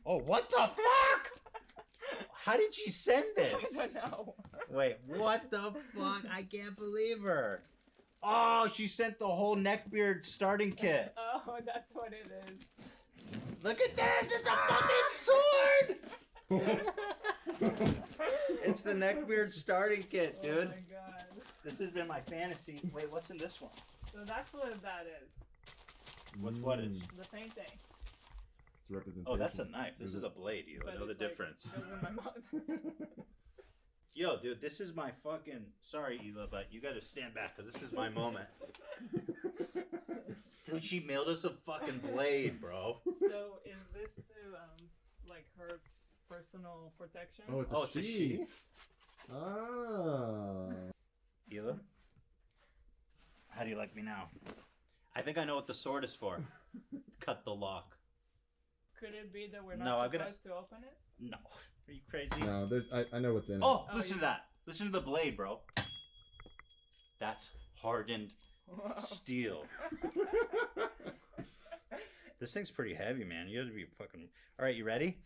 Oh, what the fuck? How did she send this? I don't know. Wait, what the fuck? I can't believe her. Oh, she sent the whole neckbeard starting kit. Oh, that's what it is. Look at this! It's a fucking sword! It's the neckbeard starting kit, dude. Oh my God. This has been my fantasy. Wait, what's in this one? So that's what that is. what is? The painting. It's representation. Oh, that's a knife. This Is is it? a blade. You But know the it's like, difference. goes in my mouth. Yo, dude, this is my fucking. Sorry, Ela, but you gotta stand back because this is my moment. Dude, she mailed us a fucking blade, bro. So is this to like her personal protection? Oh, it's a sheath. Ah. Ela, how do you like me now? I think I know what the sword is for. Cut the lock. Could it be that we're No, not I'm gonna- supposed to open it? No, are you crazy? No, I know what's in it. Oh, Oh, listen you- to that. Listen to the blade, bro. That's hardened Wow. steel. This thing's pretty heavy, man. You have to be fucking. All right, you ready?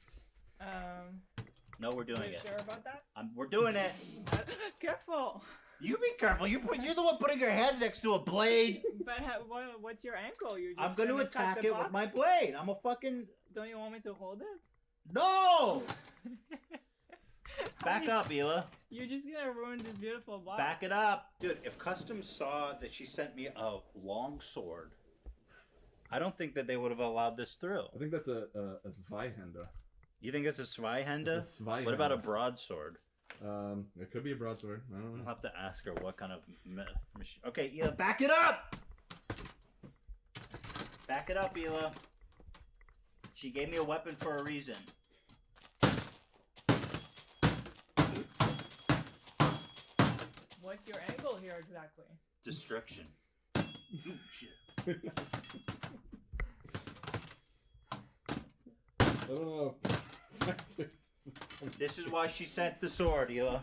No, we're doing You it. sure about that? We're doing it. Careful. You be careful. You're the one putting your hands next to a blade. But what's your ankle? You're just I'm going to gonna cut attack the it with box? my blade. I'm a fucking. Don't you want me to hold it? No! Back up, Ela. You're just gonna ruin this beautiful box. Back it up. Dude, if Customs saw that she sent me a long sword, I don't think that they would have allowed this through. I think that's a Zweihänder. You think it's a Zweihänder? It's a Zweihänder. What about a broadsword? It could be a broadsword. I don't I'll know. have to ask her what kind of machine. Okay, Ela, back it up! Back it up, Ela. She gave me a weapon for a reason. What's your angle here exactly? Destruction. Ooh, shit. I don't know. This is why she sent the sword, Ela.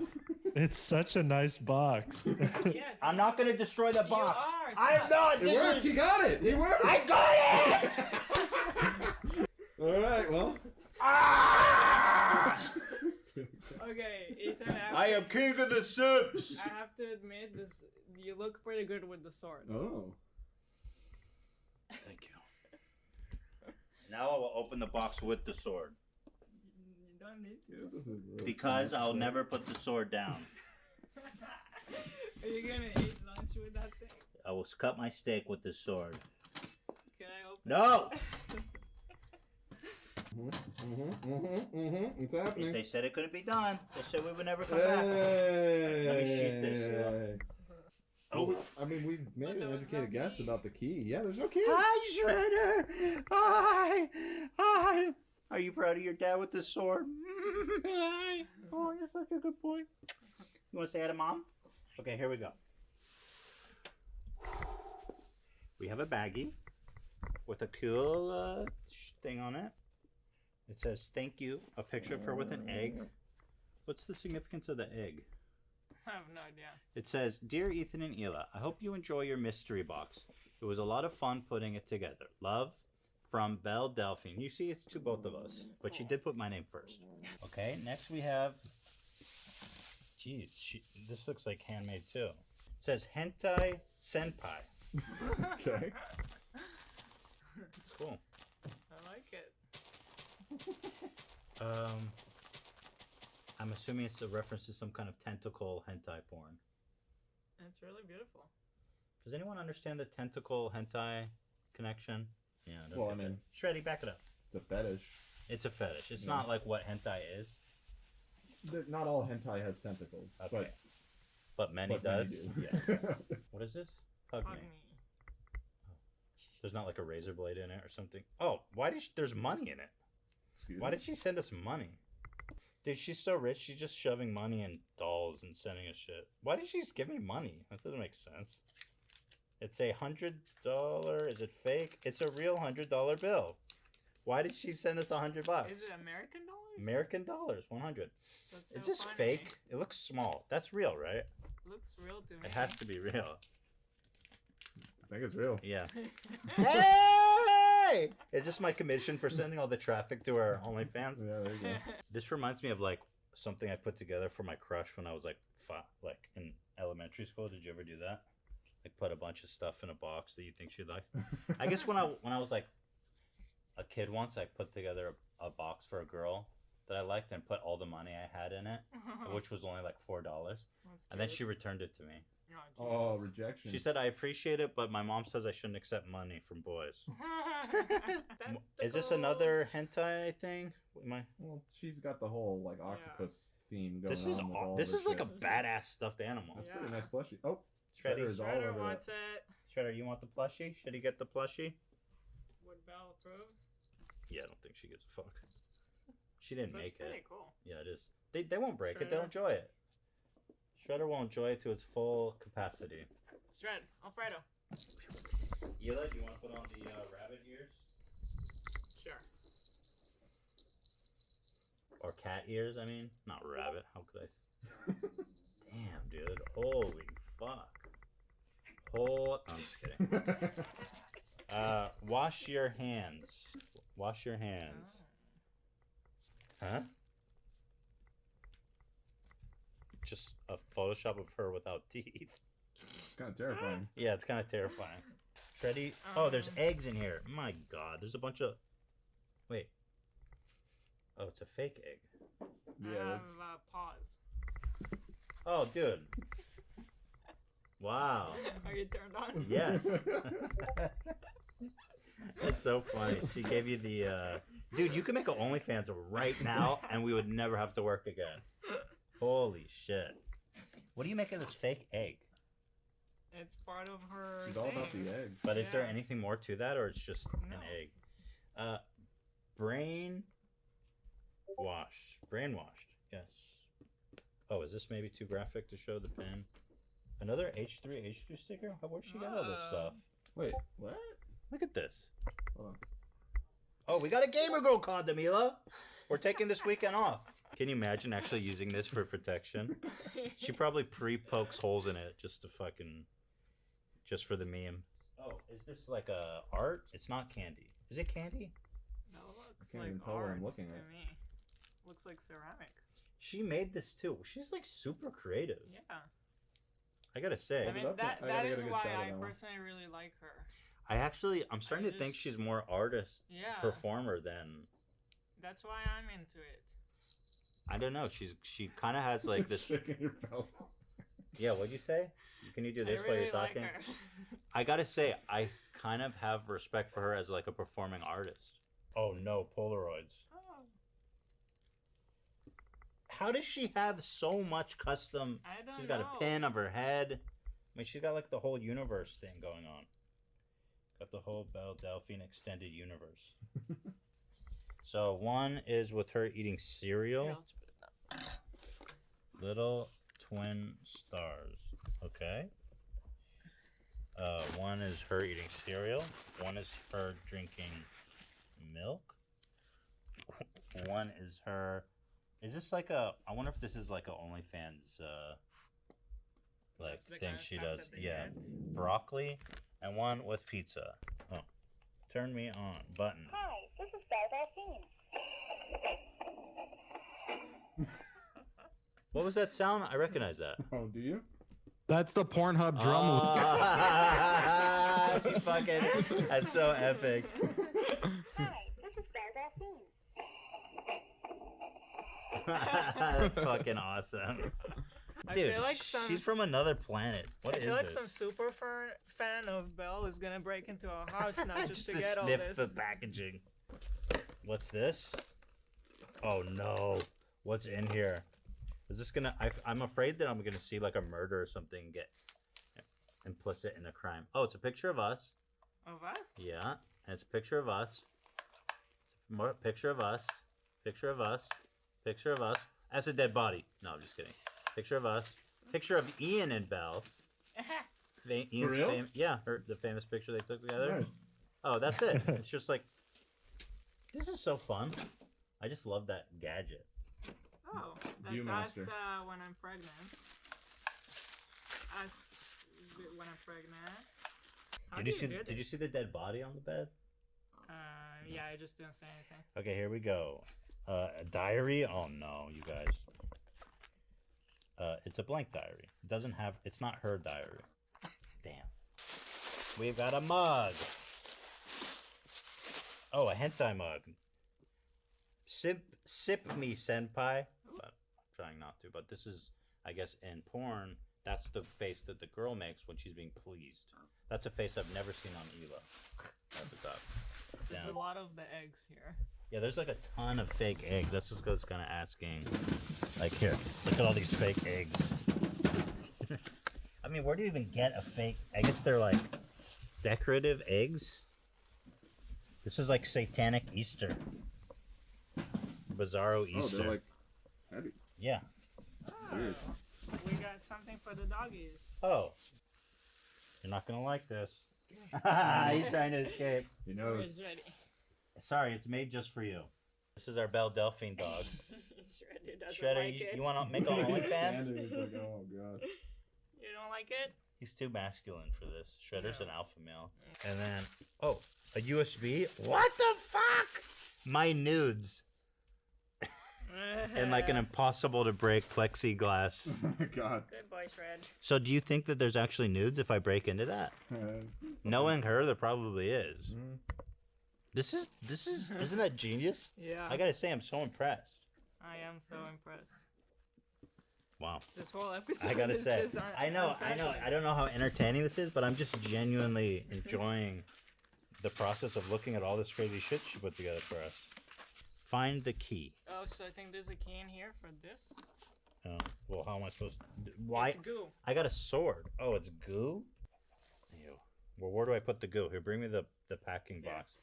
It's such a nice box. Yeah. I'm not gonna destroy the box. are, I'm stop. not. It This worked. is. He got it. It worked. I got it. All right. Well. Ah! Okay, Ethan. I am king of the Sips. I have to admit, this you look pretty good with the sword. Oh. Thank you. Now I will open the box with the sword You don't need to. That doesn't really because sound I'll like- never put the sword down. Are you gonna eat lunch with that thing? I will cut my steak with the sword. Can I open No. It's If happening. they said it couldn't be done, they said we would never come back. Hey. Let me shoot this. Well, Oh. I mean, we made there an was educated no guess key. about the key. Yeah, there's no key. Hi, Shredder. Hi. Are you proud of your dad with the sword? Hi. Oh, you're such a good boy. You want to say hi to mom? Okay, here we go. We have a baggie with a cool thing on it. It says thank you. A picture of her with an egg. What's the significance of the egg? I have no idea. It says, Dear Ethan and Ela, I hope you enjoy your mystery box. It was a lot of fun putting it together. Love from Belle Delphine. You see, it's to both of us, but she did put my name first. Okay, next we have, jeez, this looks like handmade too. It says Hentai Senpai. Okay. It's cool. I like it. I'm assuming it's a reference to some kind of tentacle hentai porn. It's really beautiful. Does anyone understand the tentacle hentai connection? Yeah. I Well, don't I get mean- that. Shreddy, back it up. It's a fetish. It's a fetish. It's Yeah. not like what hentai is, Not all hentai has tentacles, Okay. but many but many does. do. Yeah. What is this? Hug Hug me. me. There's not like a razor blade in it or something. Oh, why did there's money in it? Excuse Why me? did she send us money? Dude, she's so rich. She's just shoving money in dolls and sending us shit. Why did she just give me money? That doesn't make sense. It's a $100. Is it fake? It's a real $100 bill. Why did she send us $100? Is it American dollars? American dollars, 100. That's Is so this funny. fake? It looks small. That's real, right? Looks real to me. It has to be real. I think it's real. Yeah. Hey! Is this my commission for sending all the traffic to our OnlyFans? Yeah, there you go. This reminds me of like something I put together for my crush when I was like in elementary school. Did you ever do that? Like put a bunch of stuff in a box that you think she'd like. I guess when I was like a kid once, I put together a box for a girl that I liked and put all the money I had in it, which was only like $4. And then she returned it to me. Oh, rejection. She said, I appreciate it, but my mom says I shouldn't accept money from boys. Is this another hentai thing? Well, she's got the whole like octopus theme going This is on. With all this her is like a shit. badass stuffed animal. That's pretty nice plushie. Oh, Shreddy. Shredder is all Shredder over wants that. it. Shredder, you want the plushie? Should he get the plushie? Would Belle approve? Yeah, I don't think she gives a fuck. She didn't That's make pretty it. cool. Yeah, it is. They won't break it. They'll Shredder. enjoy it. Shredder will enjoy it to its full capacity. Shred, Alfredo. Yila, do you want to put on the rabbit ears? Sure. Or cat ears, I mean. Not rabbit. How could I? Damn, dude. Holy fuck. I'm just kidding. Wash your hands. Wash your hands. Huh? Just a Photoshop of her without teeth. It's kind of terrifying. Yeah, it's kind of terrifying. Shreddy. Oh, there's eggs in here. My God, there's a bunch of. Wait. Oh, it's a fake egg. I have pause. Oh, dude. Wow. Are you turned on? Yes. That's so funny. She gave you the. Dude, you can make an OnlyFans right now, and we would never have to work again. Holy shit. What do you make of this fake egg? It's part of her. She's all about the eggs. But is there anything more to that, or it's just an egg? Brainwashed. Brainwashed. Yes. Oh, is this maybe too graphic to show the pen? Another H3 sticker? Where'd she get all this stuff? Wait, what? Look at this. Hold on. Oh, we got a Gamer Girl condom, Mila. We're taking this weekend off. Can you imagine actually using this for protection? She probably pre-pokes holes in it just to just for the meme. Oh, is this like a art? It's not candy. Is it candy? No, it looks can't like even tell what I'm art looking to at. me. Looks like ceramic. She made this too. She's like super creative. Yeah. I gotta say. I mean, that is why I personally really like her. I'm starting to think she's more artist, performer than. That's why I'm into it. I don't know. She kind of has like this. Yeah, what'd you say? Can you do this while you're talking? Like her. I gotta say, I kind of have respect for her as like a performing artist. Oh no, Polaroids. Oh. How does she have so much custom? I don't She's got a pin of her head. I mean, she's got like the whole universe thing going on. Got the whole Belle Delphine extended universe. So one is with her eating cereal. Yeah, let's put it down. Little twin stars. Okay. One is her eating cereal. One is her drinking milk. One is her. Is this like a? I wonder if this is like a OnlyFans like thing she does. Yeah, broccoli and one with pizza. Oh, turn me on button. Hi, this is Belle Delphine. What was that sound? I recognize that. Oh, do you? That's the Pornhub drum. She fucking. That's so epic. Hi, this is Belle Delphine. That's fucking awesome. Dude, I feel like she's from another planet. What I is feel like this? some super fan of Belle is gonna break into our house now just to to get all sniff this. the packaging. What's this? Oh no! What's in here? Is this gonna? I'm afraid that I'm gonna see like a murder or something get implicit in a crime. Oh, it's a picture of us. Of us? Yeah, and it's a picture of us. More picture of us. Picture of us. Picture of us. That's a dead body. No, I'm just kidding. Picture of us. Picture of Ian and Belle. Ian's real? Yeah, the famous picture they took together. Nice. Oh, that's it. It's just like, this is so fun. I just love that gadget. Oh, You that's us master. when I'm pregnant. Us when I'm pregnant. How Did do you see? do Did you this? see the dead body on the bed? Yeah, I just didn't say anything. Okay, here we go. A diary. Oh no, you guys. It's a blank diary. It doesn't have. It's not her diary. Damn. We've got a mug. Oh, a hentai mug. Sip me, senpai. But I'm trying not to. But this is, I guess, in porn, That's the face that the girl makes when she's being pleased. That's a face I've never seen on Ela. At the top. There's a lot of the eggs here. Yeah, there's like a ton of fake eggs. That's just what's kind of asking. Like, here, look at all these fake eggs. I mean, where do you even get a fake? I guess they're like decorative eggs. This is like satanic Easter. Bizarro Easter. Oh, they're like heavy. Yeah. Oh, we got something for the doggies. Oh. You're not going to like this. He's trying to escape. He knows. It's ready. Sorry, it's made just for you. This is our Belle Delphine dog. Shredder doesn't Shredder, like it. you want to make a OnlyFans? He's like, oh god. You don't like it? He's too masculine for this. Shredder's an alpha male. And then, oh, a USB? What the fuck? My nudes. And like an impossible to break plexiglass. Oh my god. Good boy, Shred. So do you think that there's actually nudes if I break into that? Knowing her, there probably is. This is, isn't that genius? Yeah. I gotta say, I'm so impressed. I am so impressed. Wow. This whole episode I gotta is say, just I know. I don't know how entertaining this is, but I'm just genuinely enjoying the process of looking at all this crazy shit she put together for us. Find the key. Oh, so I think there's a key in here for this? Oh, well, how am I supposed to... Why? It's goo. I got a sword. Oh, it's goo? Ew. Well, where do I put the goo? Here, bring me the packing box.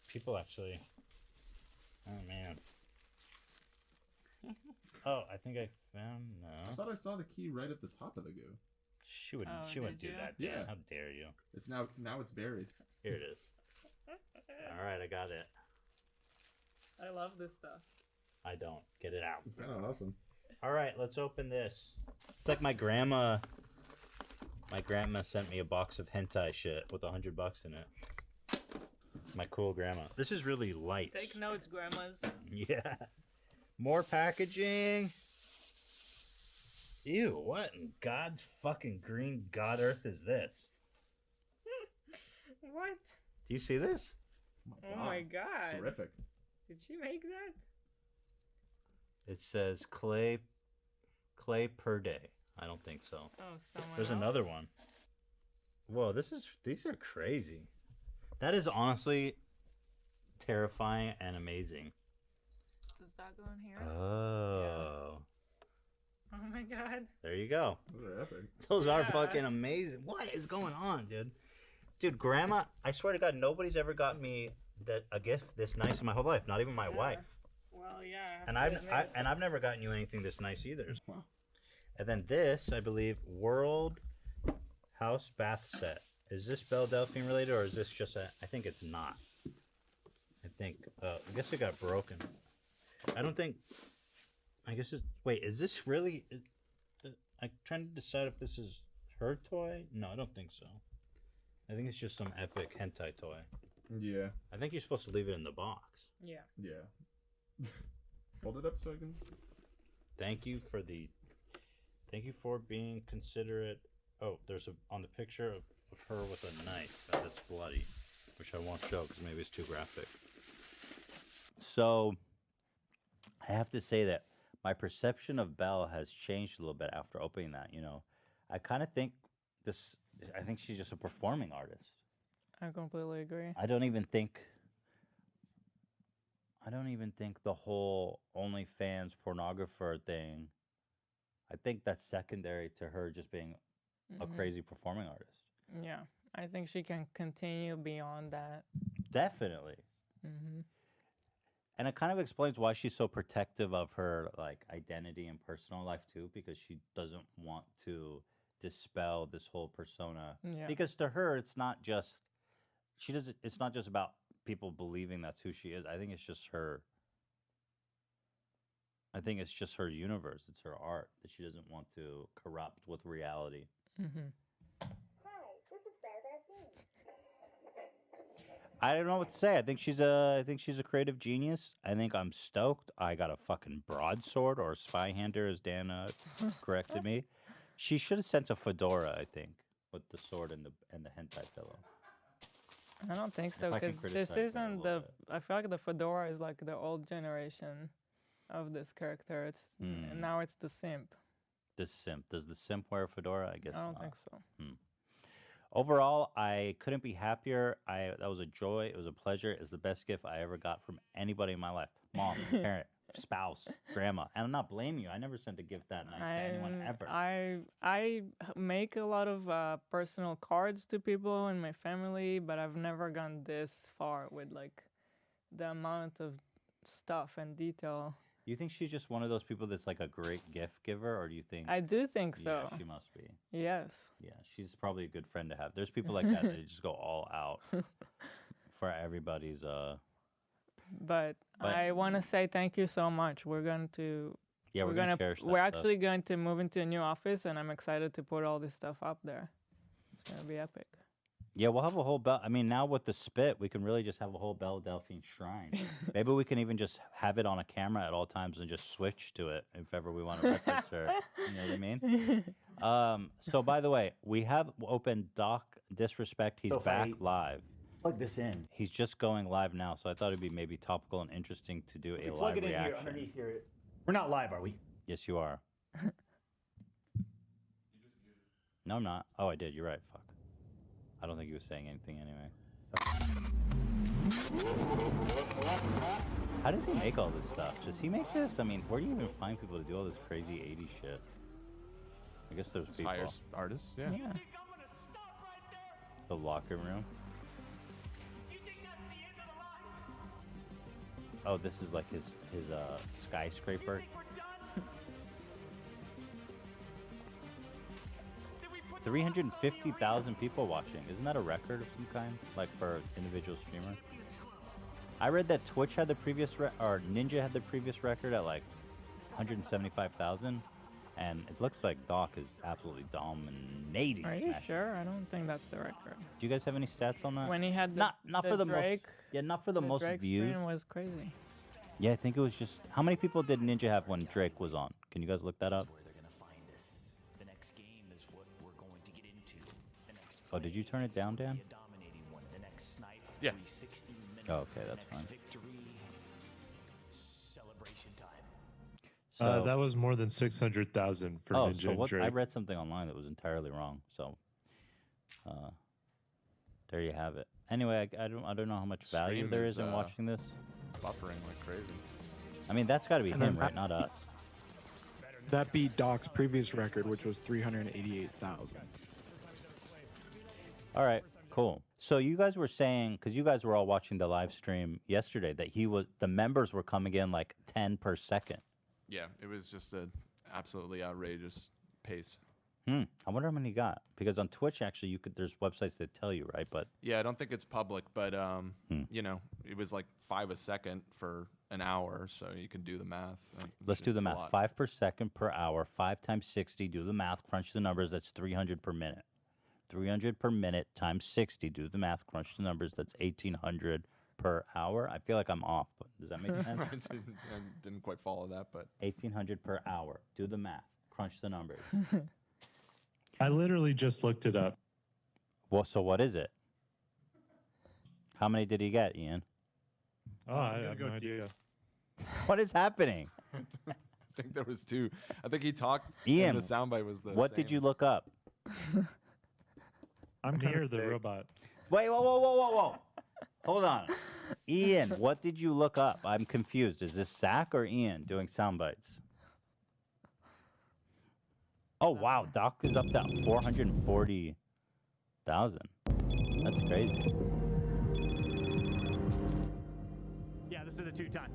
People actually... Oh, man. Oh, I think I found... I No. thought I saw the key right at the top of the goo. She wouldn't, she wouldn't do that, Dan. Yeah. How dare you? It's now it's buried. Here it is. All right, I got it. I love this stuff. I don't. Get it out. It's kind of awesome. All right, let's open this. It's like my grandma. My grandma sent me a box of hentai shit with $100 in it. My cool grandma. This is really light. Take notes, grandmas. Yeah. More packaging. Ew, what in God's fucking green God Earth is this? What? Do you see this? Oh my god. Terrific. Did she make that? It says clay per day. I don't think so. Oh, someone There's else? another one. Whoa, these are crazy. That is honestly terrifying and amazing. Does that go in here? Oh. Oh my god. There you go. Those are epic. Those are fucking amazing. What is going on, dude? Dude, grandma, I swear to God, nobody's ever got me a gift this nice in my whole life. Not even my wife. Well, yeah. And I've never gotten you anything this nice either. Wow. And then this, I believe, World House Bath Set. Is this Belle Delphine related, or is this just I think it's not. I guess it got broken. I guess it. Wait, is this really? I'm trying to decide if this is her toy. No, I don't think so. I think it's just some epic hentai toy. Yeah. I think you're supposed to leave it in the box. Yeah. Yeah. Fold it up so I can. Thank you for being considerate. Oh, there's on the picture of her with a knife that's bloody, which I won't show because maybe it's too graphic. So, I have to say that my perception of Belle has changed a little bit after opening that. You know, I kind of think I think she's just a performing artist. I completely agree. I don't even think the whole OnlyFans pornographer thing. I think that's secondary to her just being a crazy performing artist. Yeah, I think she can continue beyond that. Definitely. And it kind of explains why she's so protective of her like identity and personal life too, because she doesn't want to dispel this whole persona. Yeah. Because to her, it's not just it's not just about people believing that's who she is. I think it's just her. I think it's just her universe. It's her art that she doesn't want to corrupt with reality. Hi, this is Gastonia. I don't know what to say. I think she's a creative genius. I think I'm stoked. I got a fucking broadsword or Zweihander, as Dan corrected me. She should have sent a fedora, I think, with the sword and the hentai pillow. I don't think so, If I can because criticize this her a isn't little I feel like the fedora is like the old generation. of this character. It's now it's the simp. The simp. Does the simp wear a fedora? I guess I don't not. think so. Overall, I couldn't be happier. That was a joy. It was a pleasure. It's the best gift I ever got from anybody in my life. Mom, parent, spouse, grandma. And I'm not blaming you. I never sent a gift that nice to anyone ever. I make a lot of personal cards to people in my family, but I've never gone this far with like the amount of stuff and detail. You think she's just one of those people that's like a great gift giver, or do you think? I do think so. Yeah, she must be. Yes. Yeah, she's probably a good friend to have. There's people like that that just go all out for everybody's. But I want to say thank you so much. We're going to. Yeah, we're gonna cherish that We're stuff. actually going to move into a new office, and I'm excited to put all this stuff up there. It's gonna be epic. Yeah, we'll have a whole bell. I mean, now with the spit, we can really just have a whole Belle Delphine shrine. Maybe we can even just have it on a camera at all times and just switch to it if ever we want to reference her. You know what I mean? So, by the way, we have opened Doc Disrespect. He's So if back I live. Plug this in. He's just going live now, so I thought it'd be maybe topical and interesting to do If a you live plug it in reaction. here underneath here. We're not live, are we? Yes, you are. No, I'm not. Oh, I did. You're right. Fuck. I don't think he was saying anything anyway. How does he make all this stuff? Does he make this? I mean, where do you even find people to do all this crazy 80s shit? I guess there's people. Hires artists, yeah. The locker room. Oh, this is like his skyscraper. 350,000 people watching. Isn't that a record of some kind? Like for an individual streamer? I read that Twitch had the previous or Ninja had the previous record at like 175,000, and it looks like Doc is absolutely dominating. Are you Smash. sure? I don't think that's the record. Do you guys have any stats on that? When he had the not the for the Drake, most, yeah, not for the most Drake views. stream was crazy. Yeah, I think it was just. How many people did Ninja have when Drake was on? Can you guys look that up? Oh, did you turn it down, Dan? Yeah. Oh, okay, that's fine. That was more than 600,000 for Ninja so and what? Drake. I read something online that was entirely wrong. So, there you have it. Anyway, I don't know how much value Stream there is, is in watching this. Buffering like crazy. I mean, that's got to be And him, then right? Not us. That beat Doc's previous record, which was 388,000. All right, cool. So you guys were saying, because you guys were all watching the live stream yesterday, that the members were coming in like 10 per second. Yeah, it was just an absolutely outrageous pace. I wonder how many he got, because on Twitch actually there's websites that tell you, right? But Yeah, I don't think it's public, but you know, it was like 5 a second for an hour, so you can do the math. let's do the It's a math. lot. 5 per second per hour. 5 times 60. Do the math. Crunch the numbers. That's 300 per minute. 300 per minute times 60. Do the math. Crunch the numbers. That's 1,800 per hour. I feel like I'm off, but does that make sense? I didn't quite follow that, but 1,800 per hour. Do the math. Crunch the numbers. I literally just looked it up. Well, so what is it? How many did he get, Ian? Oh, I have no idea. What is happening? I think there was 2. I think he talked. Ian, and the soundbite was the what same. did you look up? I'm near the robot. Wait, whoa. Hold on. Ian, what did you look up? I'm confused. Is this Zach or Ian doing sound bites? Oh, wow. Doc is up to 440,000. That's crazy. Yeah, this is a 2-time.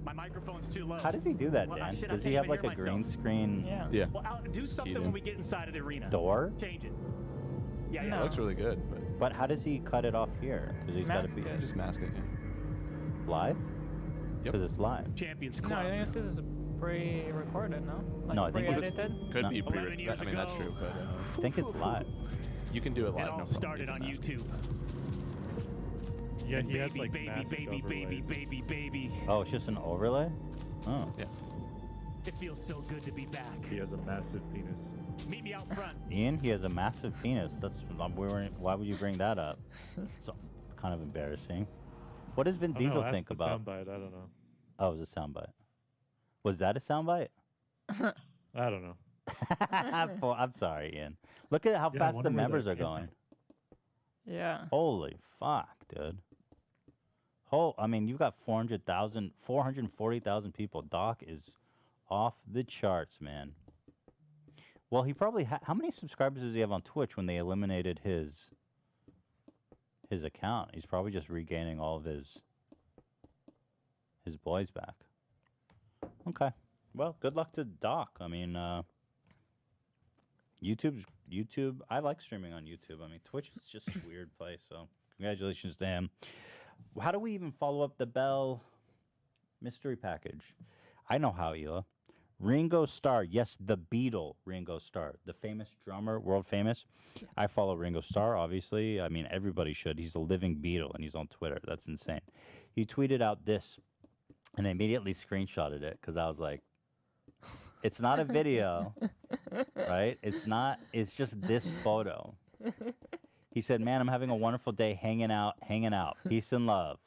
My microphone's too low. How does he do that, Well, Dan? shit, I Does can't he have even like a hear green myself. screen? Yeah. Well, do something when we get inside of the arena. Door? Change it. Yeah, It yeah. looks really good, But how does he cut it off here? Because he's got to be just mask it. Yeah. live? Yep. Because it's live. Champions No, Club. I think this is pre-recorded, no? Like No, I think it's- pre-edited? Could No. be 11 pre. years I mean, that's ago. true, but I think it's live. you can do it live. It no all problem. started You on can mask it. YouTube. Yeah, he has Baby, like baby, massive baby, overlays. baby. Oh, it's just an overlay? Oh. Yeah. It feels so good to be back. He has a massive penis. Meet me out front. Ian, he has a massive penis. Why would you bring that up? It's kind of embarrassing. What does Vin I don't know, Diesel ask think the about? soundbite, I don't know. Oh, it was a soundbite. Was that a soundbite? I don't know. I'm sorry, Ian. Look at how Yeah, I fast the wonder where members that are came going. Yeah. Holy fuck, dude. I mean, you've got 440,000 people. Doc is off the charts, man. Well, he probably how many subscribers does he have on Twitch when they eliminated his account? He's probably just regaining all of his boys back. Okay. Well, good luck to Doc. I mean, YouTube. I like streaming on YouTube. I mean, Twitch is just a weird place. So, congratulations to him. How do we even follow up the Bell mystery package? I know how, Hila. Ringo Starr. Yes, the Beatle Ringo Starr, the famous drummer, world famous. I follow Ringo Starr, obviously. I mean, everybody should. He's a living Beatle, and he's on Twitter. That's insane. He tweeted out this, and I immediately screenshotted it because I was like, it's not a video, right? It's not. It's just this photo. He said, man, I'm having a wonderful day hanging out. Peace and love.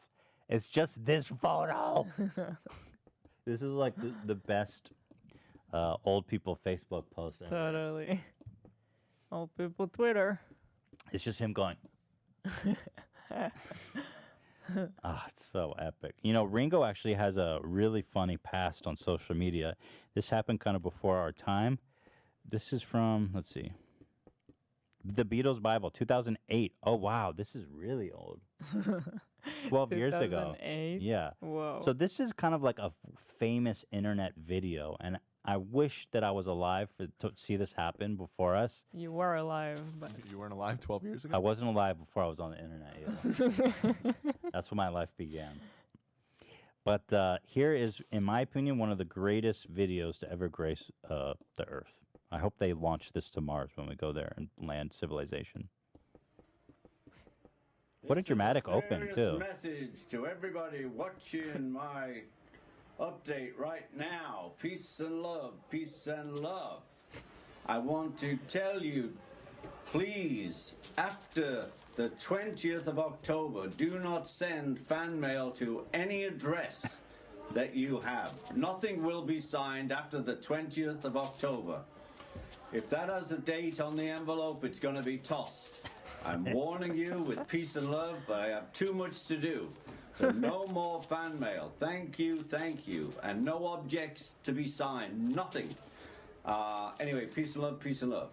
It's just this photo. This is like the best old people Facebook post ever. Totally. Old people Twitter. It's just him going. It's so epic. You know, Ringo actually has a really funny past on social media. This happened kind of before our time. This is from, let's see, The Beatles Bible, 2008. Oh, wow. This is really old. 12 years ago. 2008? Yeah. Whoa. So this is kind of like a famous internet video, and I wish that I was alive to see this happen before us. You were alive, but You weren't alive 12 years ago? I wasn't alive before I was on the internet either. That's when my life began. But here is, in my opinion, one of the greatest videos to ever grace the Earth. I hope they launch this to Mars when we go there and land civilization. What a dramatic open, too. Message to everybody watching my update right now. Peace and love, peace and love. I want to tell you, please, after the 20th of October, do not send fan mail to any address that you have. Nothing will be signed after the 20th of October. If that has a date on the envelope, it's going to be tossed. I'm warning you with peace and love, but I have too much to do. So no more fan mail. Thank you, and no objects to be signed. Nothing. Anyway, peace and love, peace and love.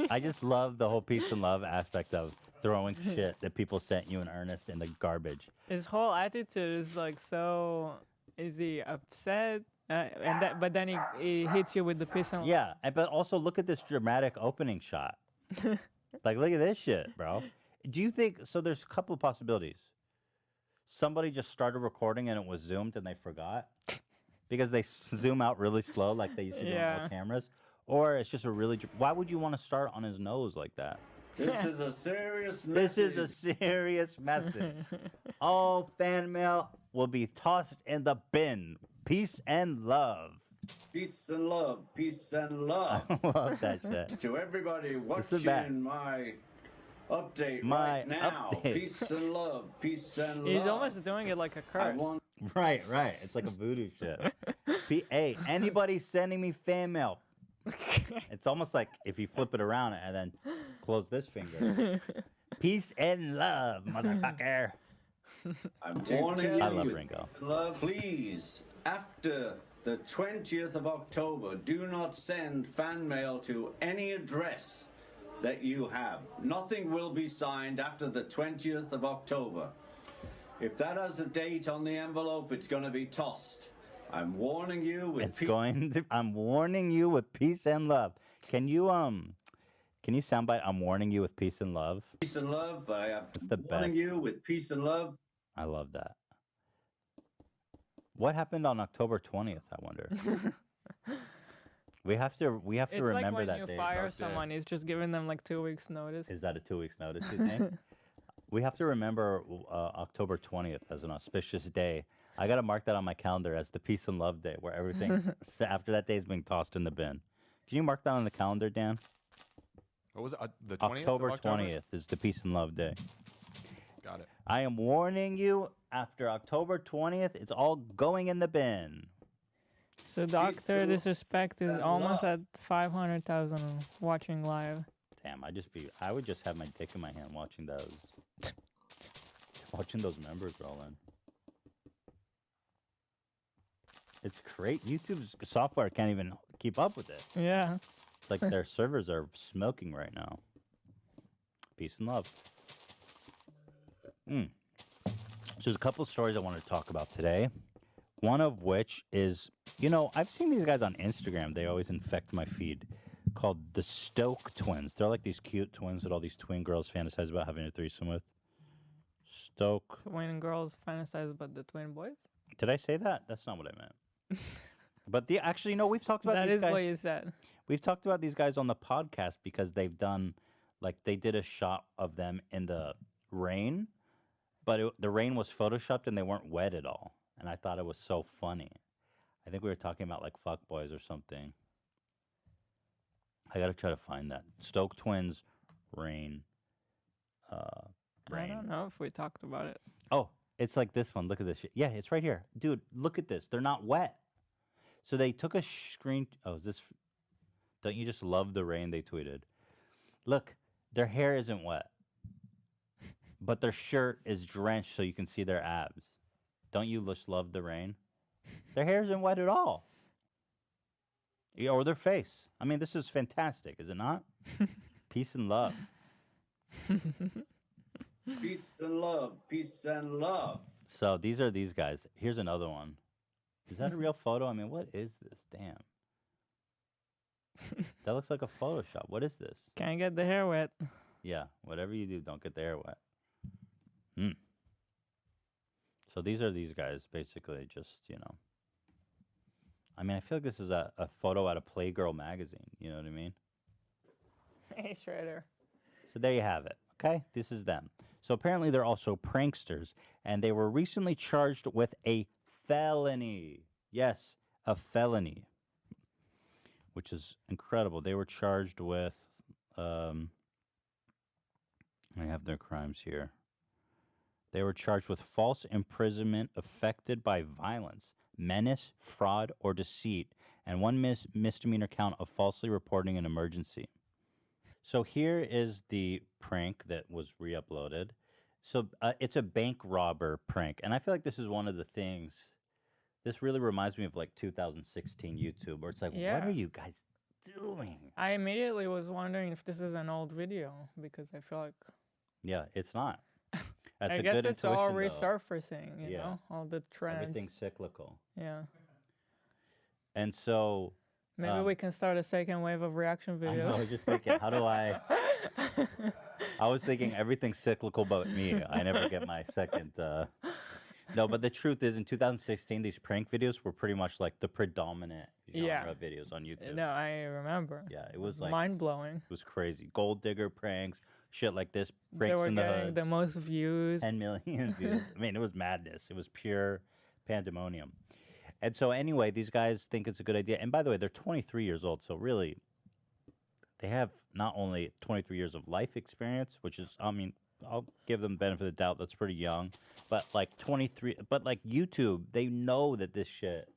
I just love the whole peace and love aspect of throwing shit that people sent you in earnest in the garbage. his whole attitude is like so. Is he upset? But then he hits you with the peace and love. Yeah, but also look at this dramatic opening shot. Like, look at this shit, bro. Do you think, so there's a couple of possibilities. Somebody just started recording and it was zoomed and they forgot because they zoom out really slow like they used to do on old cameras. Or it's just a really, why would you want to start on his nose like that? This is a serious message. This is a serious message. All fan mail will be tossed in the bin. Peace and love. Peace and love, peace and love. I love that shit. To everybody It's the best. watching my update My right now. update. Peace and love, peace and love. He's almost doing it like a curse. Right. It's like a voodoo shit. Hey, anybody sending me fan mail? It's almost like if you flip it around and then close this finger. Peace and love, motherfucker. I'm warning you. I love Ringo. Love, please, after the 20th of October, do not send fan mail to any address that you have. Nothing will be signed after the 20th of October. If that has a date on the envelope, it's going to be tossed. I'm warning you with I'm warning you with peace and love. Can you soundbite I'm warning you with peace and love? Peace and love, but I have It's the warning best. you with peace and love. I love that. What happened on October 20th, I wonder? we have to It's like remember when that you day. fire someone, he's just giving them like 2 weeks notice. Is that a 2 weeks notice, you think? We have to remember October 20th as an auspicious day. I got to mark that on my calendar as the peace and love day, where everything after that day is being tossed in the bin. Can you mark that on the calendar, Dan? What was it? The 20th? October 20th is the peace and love day. Got it. I am warning you after October 20th, it's all going in the bin. So Dr. Disrespect is almost at 500,000 watching live. Damn, I would just have my dick in my hand watching those. Watching those members roll in. It's great. YouTube's software can't even keep up with it. Yeah. It's like their servers are smoking right now. Peace and love. So there's a couple of stories I want to talk about today. One of which is, I've seen these guys on Instagram. They always infect my feed. Called the Stoke twins. They're like these cute twins that all these twin girls fantasize about having a threesome with. Stoke. Twin girls fantasize about the twin boys? Did I say that? That's not what I meant. But actually, we've talked about these guys. That is what you said. We've talked about these guys on the podcast because they've done, they did a shot of them in the rain, but the rain was photoshopped and they weren't wet at all. And I thought it was so funny. I think we were talking about fuckboys or something. I gotta try to find that. Stoke twins, rain. I don't know if we talked about it. Oh, it's like this one. Look at this shit. Yeah, it's right here. Dude, look at this. They're not wet. So they took a screen. Oh, is this? Don't you just love the rain they tweeted? Look, their hair isn't wet. But their shirt is drenched so you can see their abs. Don't you just love the rain? Their hair isn't wet at all. Yeah, or their face. I mean, this is fantastic, is it not? Peace and love. Peace and love. Peace and love. So these are these guys. Here's another one. Is that a real photo? I mean, what is this? Damn. That looks like a Photoshop. What is this? Can't get the hair wet. Yeah, whatever you do, don't get the hair wet. So these are these guys, basically, just, I mean, I feel like this is a photo out of Playgirl magazine. You know what I mean? Hey, Shredder. So there you have it. Okay? This is them. So apparently they're also pranksters, and they were recently charged with a felony. Yes, a felony, which is incredible. They were charged with, I have their crimes here. They were charged with false imprisonment affected by violence, menace, fraud, or deceit, and one misdemeanor count of falsely reporting an emergency. So here is the prank that was re-uploaded. So it's a bank robber prank, and I feel like this is one of the things. This really reminds me of 2016 YouTube, where it's like, what are you guys doing? I immediately was wondering if this is an old video because I feel like. Yeah, it's not. That's I a guess good it's all intuition, though. resurfacing, you know, all the trends. Everything's cyclical. Yeah. And so. Maybe we can start a second wave of reaction videos. I was just thinking, how do I? I was thinking everything's cyclical but me. I never get my second. No, but the truth is, in 2016, these prank videos were pretty much the predominant genre of videos on YouTube. No, I remember. Yeah, it was mind blowing. It was crazy. Gold digger pranks, shit like this. They Pranks were in the getting hood. the most views. 10 million views. I mean, it was madness. It was pure pandemonium. And so anyway, these guys think it's a good idea. And by the way, they're 23 years old. So really, they have not only 23 years of life experience, which is, I mean, I'll give them the benefit of the doubt. That's pretty young. But 23, but YouTube, they know that this shit,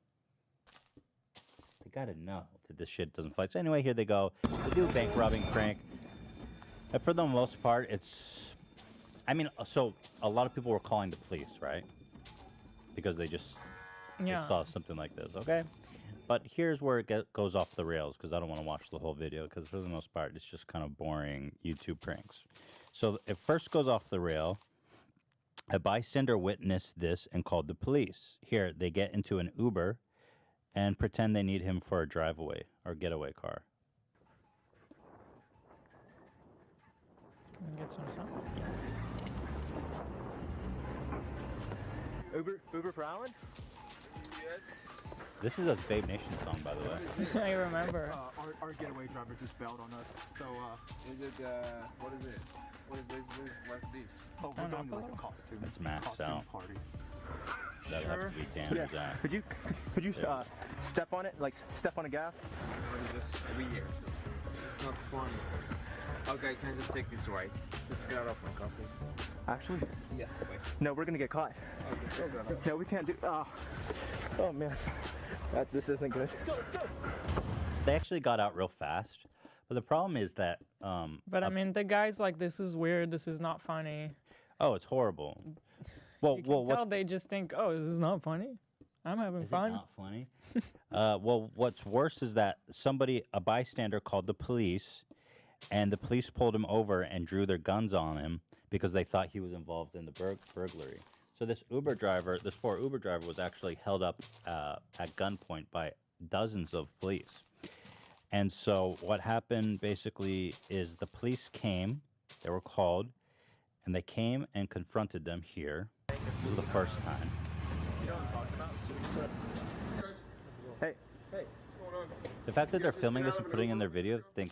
they got to know that this shit doesn't fly. So anyway, here they go. They do a bank robbing prank. And for the most part, it's, I mean, so a lot of people were calling the police, right? Because they just saw something like this, okay? But here's where it goes off the rails, because I don't want to watch the whole video, because for the most part, it's just kind of boring YouTube pranks. So it first goes off the rail. A bystander witnessed this and called the police. Here, they get into an Uber and pretend they need him for a drive-away or getaway car. Can we get some sound? Uber for Alan? Yes. This is a Babe Nation song, by the way. I remember. Our getaway driver just bailed on us. So, is it, what is it? What's this? Oh, we're going to a costume. It's masked out. Party. That'd have to be damn exact. Could you step on it? Step on the gas? This every year. Not funny. Okay, can I just take this right? Just get out of my car, please. Actually? Yes, wait. No, we're gonna get caught. Okay, No, we can't do. Oh man, this isn't good. They actually got out real fast, but the problem is that. But I mean, the guy's like, "This is weird. This is not funny." Oh, it's horrible. Well, You can tell they just think, "Oh, this is not funny. I'm having Is fun." it not funny? Well, what's worse is that a bystander, called the police, and the police pulled him over and drew their guns on him because they thought he was involved in the burglary. So this poor Uber driver was actually held up at gunpoint by dozens of police. And so what happened basically is the police came, they were called, and they came and confronted them here. This was the first time. You know what I'm talking about? Hey. Hey. The fact that they're filming this and putting in their video they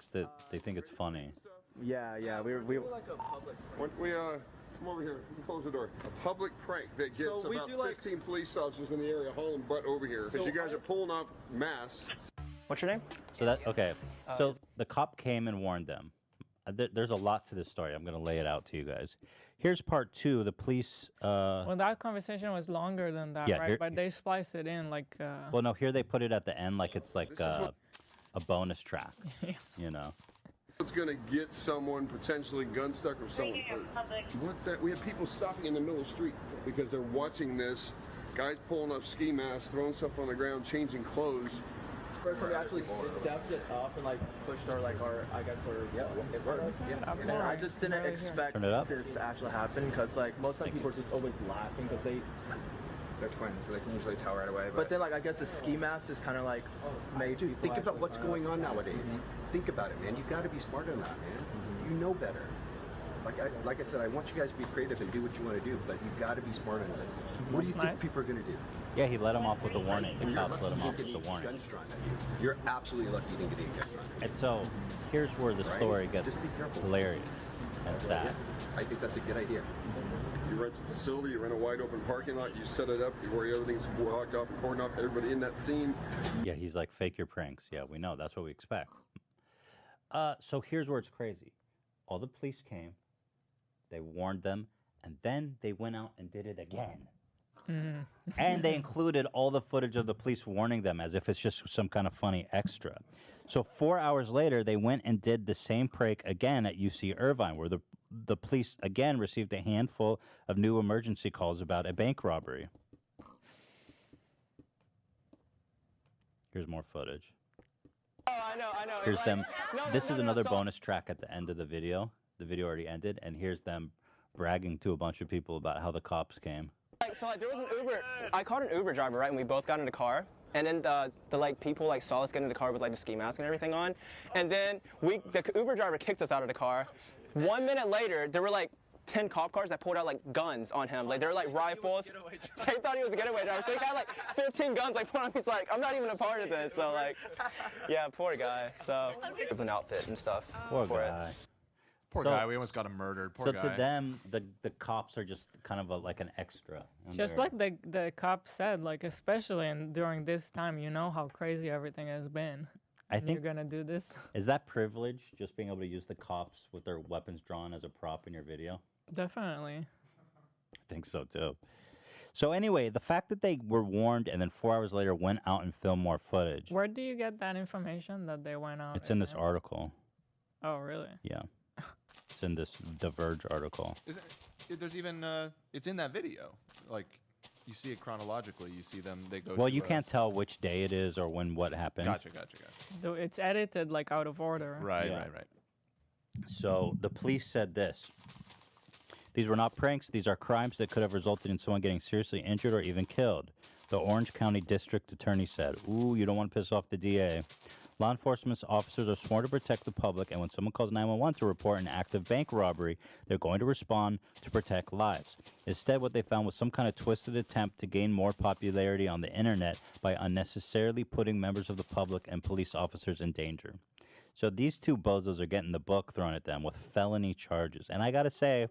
think it's funny. Yeah, we like a public. Come over here. Close the door. A public prank that gets So we about do, like- 15 police officers in the area hauling butt over here because you guys are pulling off masks. What's your name? So so the cop came and warned them. There's a lot to this story. I'm going to lay it out to you guys. Here's part 2. The police. Well, that conversation was longer than that, Yeah, right? But they spliced it in like. Well, no, here they put it at the end like it's like a bonus track. Yeah. You know. It's going to get someone potentially gun stuck or someone hurt. We had people stopping in the middle of the street because they're watching this. Guys pulling up ski masks, throwing stuff on the ground, changing clothes. First, we actually stepped it up and like pushed our it worked. Yeah. And I just didn't expect Turn it up. this to actually happen because like most of the people are just always laughing because they're twins, so they can usually tell right away. But then like I guess the ski mask is kind of like made. Dude, think about what's going on nowadays. Think about it, man. You got to be smart on that, man. You know better. Like I said, I want you guys to be creative and do what you want to do, but you got to be smart on this. What do you think people are going to do? Yeah, he let him off with a warning. The cops let him off with the warning. Guns drawn at you. You're absolutely lucky you didn't get any guns drawn at you. And so here's where the story gets Just be careful. hilarious and sad. I think that's a good idea. You rent a facility, you rent a wide open parking lot, you set it up, you worry everything's locked up, cordoned up, everybody in that scene. Yeah, he's like, fake your pranks. Yeah, we know. That's what we expect. So here's where it's crazy. All the police came, they warned them, and then they went out and did it again. And they included all the footage of the police warning them as if it's just some kind of funny extra. So 4 hours later, they went and did the same prank again at UC Irvine, where the police again received a handful of new emergency calls about a bank robbery. Here's more footage. Oh, I know. Here's them. This is another bonus track at the end of the video. The video already ended, and here's them bragging to a bunch of people about how the cops came. So there was an Uber. I called an Uber driver, right, and we both got in the car. And then the people saw us get in the car with the ski mask and everything on. And then the Uber driver kicked us out of the car. 1 minute later, there were 10 cop cars that pulled out guns on him. They were rifles. They thought he was a getaway driver. So he had 15 guns put on him. He's like, I'm not even a part of this. So yeah, poor guy. So with an outfit and stuff. Poor guy. Poor guy. We almost got him murdered. Poor guy. So to them, the cops are just kind of like an extra. and Just they're- like the cop said, especially during this time, you know how crazy everything has been. I and think you're gonna do this. Is that privilege, just being able to use the cops with their weapons drawn as a prop in your video? Definitely. I think so too. So anyway, the fact that they were warned and then 4 hours later went out and filmed more footage. Where do you get that information that they went out? It's in this article. Oh, really? Yeah. It's in this The Verge article. There's even it's in that video. You see it chronologically. You see them. They go. Well, to, you can't tell which day it is or when what happened. Gotcha. Though it's edited out of order. Right. So the police said this. These were not pranks. These are crimes that could have resulted in someone getting seriously injured or even killed. The Orange County District Attorney said, ooh, you don't want to piss off the DA. Law enforcement officers are sworn to protect the public, and when someone calls 911 to report an active bank robbery, they're going to respond to protect lives. Instead, what they found was some kind of twisted attempt to gain more popularity on the internet by unnecessarily putting members of the public and police officers in danger. So these two bozos are getting the book thrown at them with felony charges. And I got to say,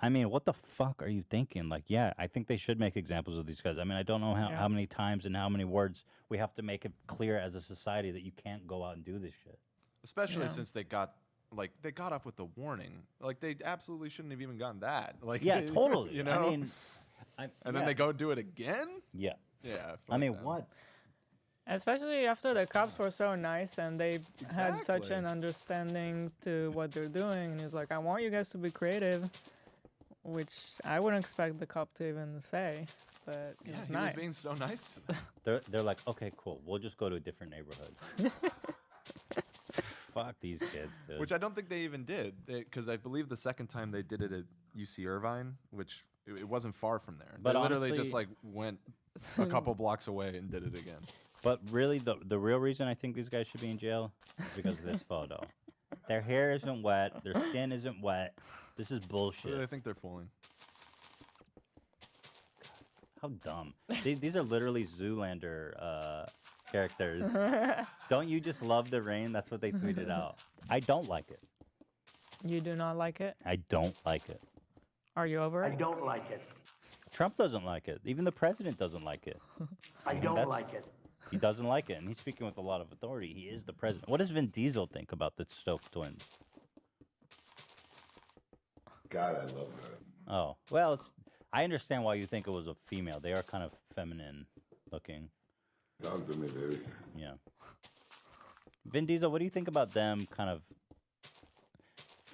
I mean, what the fuck are you thinking? Yeah, I think they should make examples of these guys. I mean, I don't know how many times and how many words we have to make it clear as a society that you can't go out and do this shit. Especially since they got like they got off with the warning. Like they absolutely shouldn't have even gotten that. Like Yeah, totally. You know. I mean, and then they go do it again. Yeah. Yeah. I mean, what? Especially after the cops were so nice and they had such Exactly. an understanding to what they're doing. And he's like, I want you guys to be creative, which I wouldn't expect the cop to even say, but it Yeah, was he nice. was being so nice to them. They're like, okay, cool. We'll just go to a different neighborhood. Fuck these kids, dude. Which I don't think they even did, because I believe the second time they did it at UC Irvine, which it wasn't far from there. But they literally honestly- just like went a couple blocks away and did it again. But really, the real reason I think these guys should be in jail is because of this photo. Their hair isn't wet. Their skin isn't wet. This is bullshit. I think they're fooling. How dumb. These are literally Zoolander characters. Don't you just love the rain? That's what they tweeted out. I don't like it. You do not like it? I don't like it. Are you over it? I don't like it. Trump doesn't like it. Even the president doesn't like it. I mean, don't that's- like it. He doesn't like it, and he's speaking with a lot of authority. He is the president. What does Vin Diesel think about the Stoke twins? God, I love that. Oh, well, I understand why you think it was a female. They are kind of feminine looking. Talk to me, baby. Yeah. Vin Diesel, what do you think about them kind of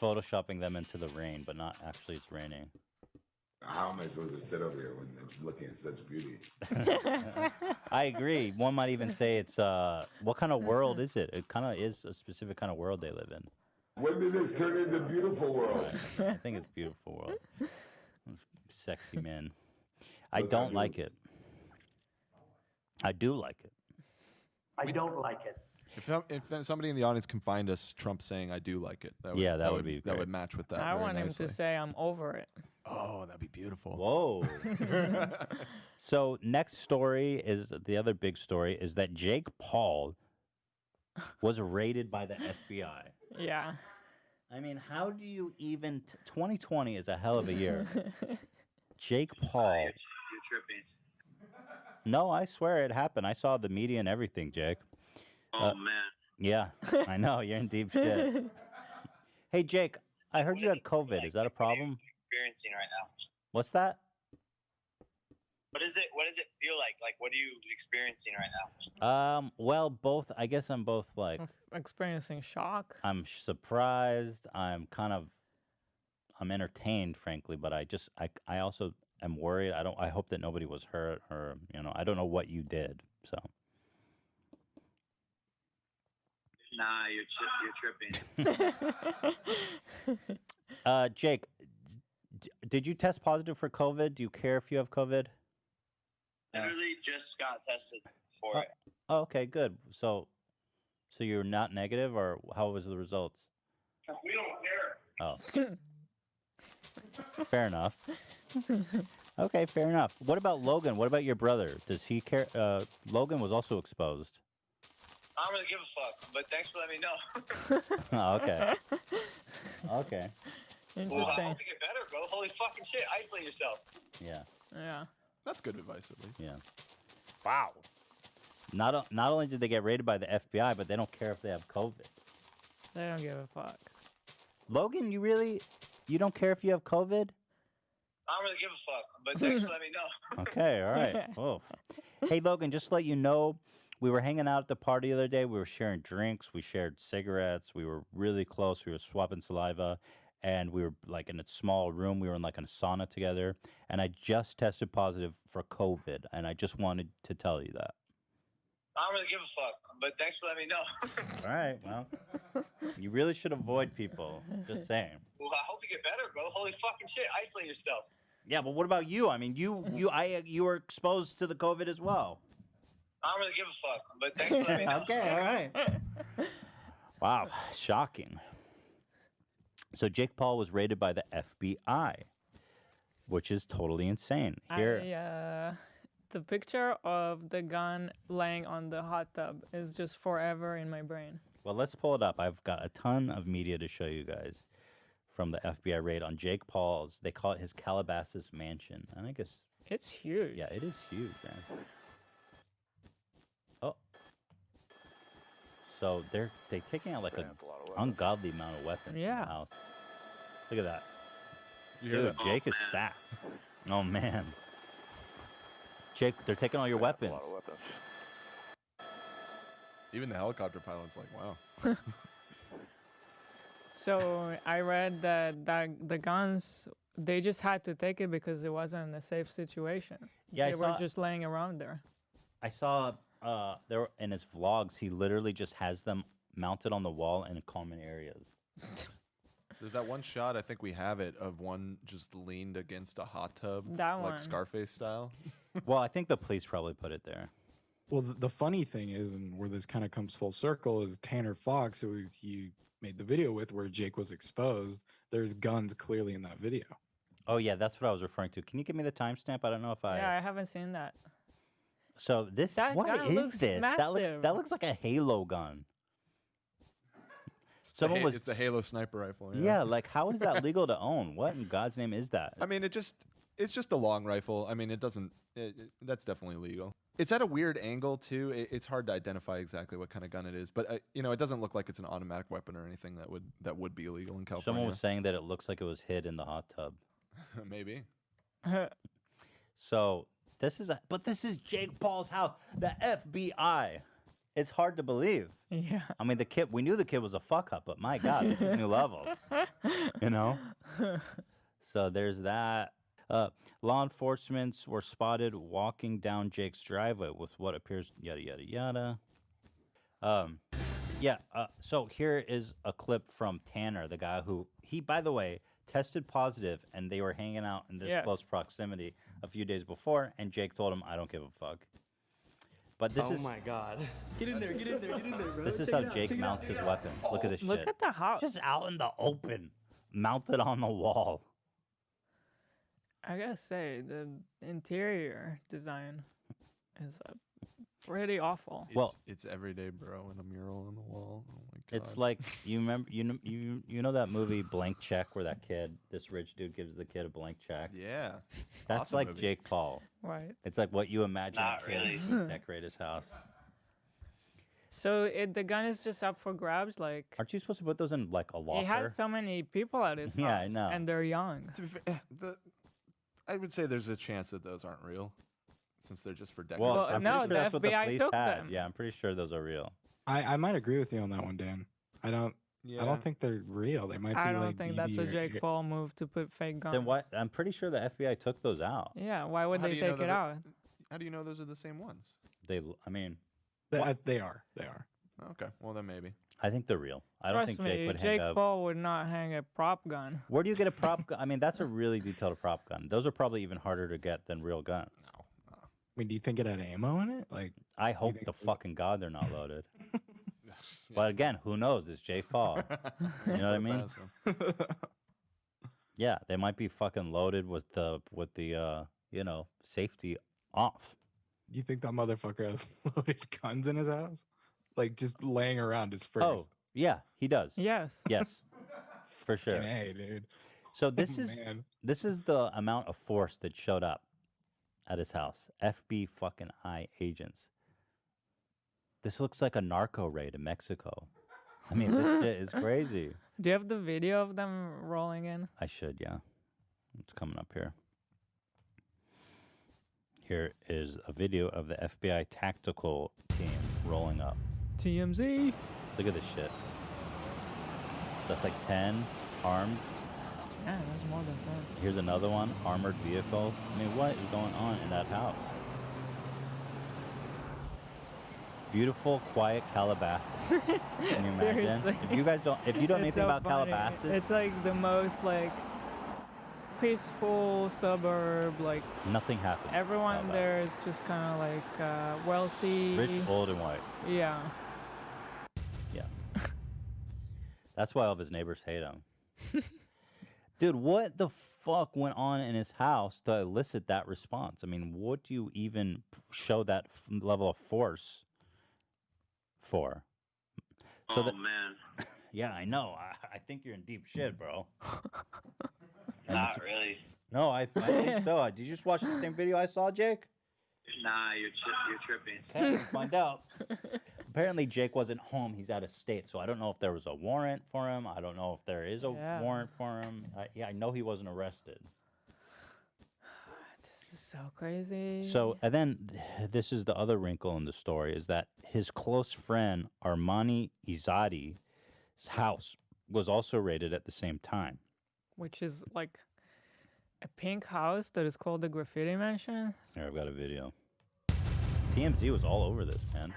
photoshopping them into the rain, but not actually it's raining? How am I supposed to sit over here when it's looking at such beauty? I agree. One might even say it's what kind of world is it? It kind of is a specific kind of world they live in. When did this turn into beautiful world? I think it's a beautiful world. Those sexy men. I don't like it. I do like it. I don't like it. If somebody in the audience can find us Trump saying "I do like it," Yeah, that would be that great. would match with that. I very want him nicely. to say I'm over it. Oh, that'd be beautiful. Whoa. So next story is the other big story is that Jake Paul was raided by the FBI. Yeah. I mean, how do you even 2020 is a hell of a year. Jake Paul. You're tripping. No, I swear it happened. I saw the media and everything, Jake. Oh, man. Yeah, I know. You're in deep shit. Hey, Jake, I heard you had COVID. Is that a problem? Experiencing right now. What's that? What does it feel like? Like, what are you experiencing right now? Well, both. I guess I'm both like Experiencing shock. I'm surprised. I'm entertained, frankly, but I also am worried. I hope that nobody was hurt or, I don't know what you did. So. Nah, you're tripping. Jake, did you test positive for COVID? Do you care if you have COVID? Literally just got tested for it. Oh, okay, good. So you're not negative, or how was the results? We don't care. Oh. Fair enough. Okay, fair enough. What about Logan? What about your brother? Does he care? Logan was also exposed. I don't really give a fuck, but thanks for letting me know. Oh, okay. Okay. Interesting. Well, I hope you get better, bro. Holy fucking shit. Isolate yourself. Yeah. Yeah. That's good advice, at least. Yeah. Wow. Not only did they get raided by the FBI, but they don't care if they have COVID. They don't give a fuck. Logan, you don't care if you have COVID? I don't really give a fuck, but thanks for letting me know. Okay, all right. Oh. Hey, Logan, just to let you know, we were hanging out at the party the other day. We were sharing drinks. We shared cigarettes. We were really close. We were swapping saliva. And we were like in a small room. We were in like a sauna together. And I just tested positive for COVID. And I just wanted to tell you that. I don't really give a fuck, but thanks for letting me know. All right, well, you really should avoid people. Just saying. Well, I hope you get better, bro. Holy fucking shit. Isolate yourself. Yeah, but what about you? I mean, you were exposed to the COVID as well. I don't really give a fuck, but thanks for letting me know. Okay, all right. Wow, shocking. So Jake Paul was raided by the FBI, which is totally insane. Here, The picture of the gun laying on the hot tub is just forever in my brain. well, let's pull it up. I've got a ton of media to show you guys from the FBI raid on Jake Paul's. They call it his Calabasas mansion. I think it's huge. Yeah, it is huge, man. Oh. So they're taking out like an ungodly amount of weapons in Yeah. the house. Look at that. You hear Dude, that? Jake is stacked. Oh man. Jake, they're taking all your weapons. Even the helicopter pilot's like, wow. So I read that the guns, they just had to take it because it wasn't a safe situation. Yeah, I they were saw- just laying around there. I saw there in his vlogs, he literally just has them mounted on the wall in common areas. There's that one shot, I think we have it, of one just leaned against a hot tub, That like one. Scarface style. Well, I think the police probably put it there. Well, the funny thing is, and where this kind of comes full circle, is Tanner Fox, who he made the video with, where Jake was exposed. There's guns clearly in that video. Oh yeah, that's what I was referring to. Can you give me the timestamp? I don't know if I. Yeah, I haven't seen that. So this, That what gun is looks this? massive. That looks like a Halo gun. Someone was. It's the Halo sniper rifle. Yeah, like how is that legal to own? What in God's name is that? I mean, it's just a long rifle. I mean, it doesn't. That's definitely legal. It's at a weird angle too. It's hard to identify exactly what kind of gun it is, but it doesn't look like it's an automatic weapon or anything that would be illegal in California. Someone was saying that it looks like it was hid in the hot tub. Maybe. So this is Jake Paul's house. The FBI. It's hard to believe. Yeah. I mean, we knew the kid was a fuck up, but my God, this is new levels. You know. So there's that. Law enforcement were spotted walking down Jake's driveway with what appears yada yada yada. So here is a clip from Tanner, the guy who by the way tested positive, and they were hanging out in this Yes. close proximity a few days before, and Jake told him, "I don't give a fuck." But this is my God. Get in there, get in there, get in there, bro. this is how Jake mounts his weapons. Look at this Look shit. at the house. Just out in the open, mounted on the wall. I gotta say, the interior design is pretty awful. It's everyday bro and a mural on the wall. Oh my God. It's like you remember you know that movie Blank Check, where that kid, this rich dude, gives the kid a blank check. Yeah. That's Awesome like movie. Jake Paul. Right. It's like what you imagine Not a kid really. would decorate his house. So the gun is just up for grabs. Like Aren't you supposed to put those in like a locker? he has so many people at his house. Yeah, I know. And they're young. To be fair, I would say there's a chance that those aren't real, since they're just for decorative. Well, I'm no, pretty sure the that's what the FBI police took had. them. Yeah, I'm pretty sure those are real. I might agree with you on that one, Dan. I don't think they're real. They might be I don't like think that's a BB or- Jake Paul move to put fake guns. Then what? I'm pretty sure the FBI took those out. Yeah, why would How do they you know take it that out? How do you know those are the same ones? I mean, They are. They are. Okay, well then maybe. I think they're real. I don't Trust think Jake me, would Jake hang up. Paul would not hang a prop gun. Where do you get a prop gun? I mean, that's a really detailed prop gun. Those are probably even harder to get than real guns. I mean, do you think it had ammo in it? Like, I hope to fucking God they're not loaded. But again, who knows? It's Jake Paul. You know what I mean? Yeah, they might be fucking loaded with the safety off. you think that motherfucker has loaded guns in his house? Like just laying around his first. Oh, yeah, he does. Yes. Yes. For sure. Fucking A, dude. So this Oh, is man. this is the amount of force that showed up at his house. FBI fucking agents. This looks like a narco raid in Mexico. I mean, this shit is crazy. Do you have the video of them rolling in? I should, yeah. It's coming up here. Here is a video of the FBI tactical team rolling up. TMZ. Look at this shit. That's like 10 armed. Yeah, that's more than 10. Here's another one, armored vehicle. I mean, what is going on in that house? Beautiful, quiet Calabasas. Can you imagine? Seriously. If you guys don't, if you don't know It's anything so about funny. Calabasas, It's like the most like peaceful suburb. Like nothing happens. everyone Calabasas. there is just kind of like wealthy. Rich, old, and white. Yeah. Yeah. That's why all of his neighbors hate him. Dude, what the fuck went on in his house to elicit that response? I mean, what do you even show that level of force for? So man. Yeah, I know. I think you're in deep shit, bro. Not really. No, I think so. Did you just watch the same video I saw, Jake? Nah, you're tripping. Okay, we'll find out. apparently Jake wasn't home. He's out of state, so I don't know if there was a warrant for him. I don't know if there is a warrant for him. I know he wasn't arrested. This is so crazy. So, and then this is the other wrinkle in the story is that his close friend Armani Izzati's house was also raided at the same time. Which is like a pink house that is called the Graffiti Mansion. Here, I've got a video. TMZ was all over this, man.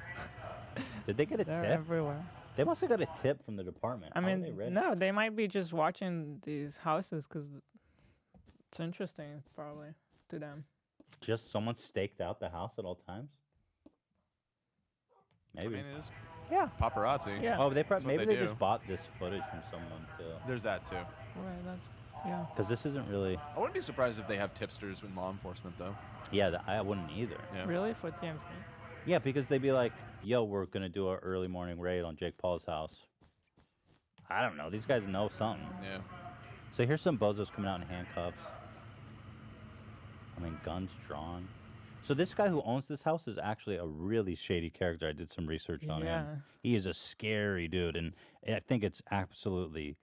Did they get a They're tip? everywhere. They must have got a tip from the department. I How were mean, they ready? no, they might be just watching these houses because it's interesting, probably, to them. Just someone staked out the house at all times? Maybe. I mean, it is Yeah. paparazzi. Yeah. Oh, they That's what maybe they do. just bought this footage from someone too. There's that too. Right, that's, yeah. Because this isn't really. I wouldn't be surprised if they have tipsters in law enforcement, though. Yeah, I wouldn't either. Yeah. Really? For TMZ? Yeah, because they'd be like, "Yo, we're gonna do an early morning raid on Jake Paul's house." I don't know. These guys know something. Yeah. So here's some bozos coming out in handcuffs. I mean, guns drawn. So this guy who owns this house is actually a really shady character. I did some research on Yeah. him. He is a scary dude, and I think it's absolutely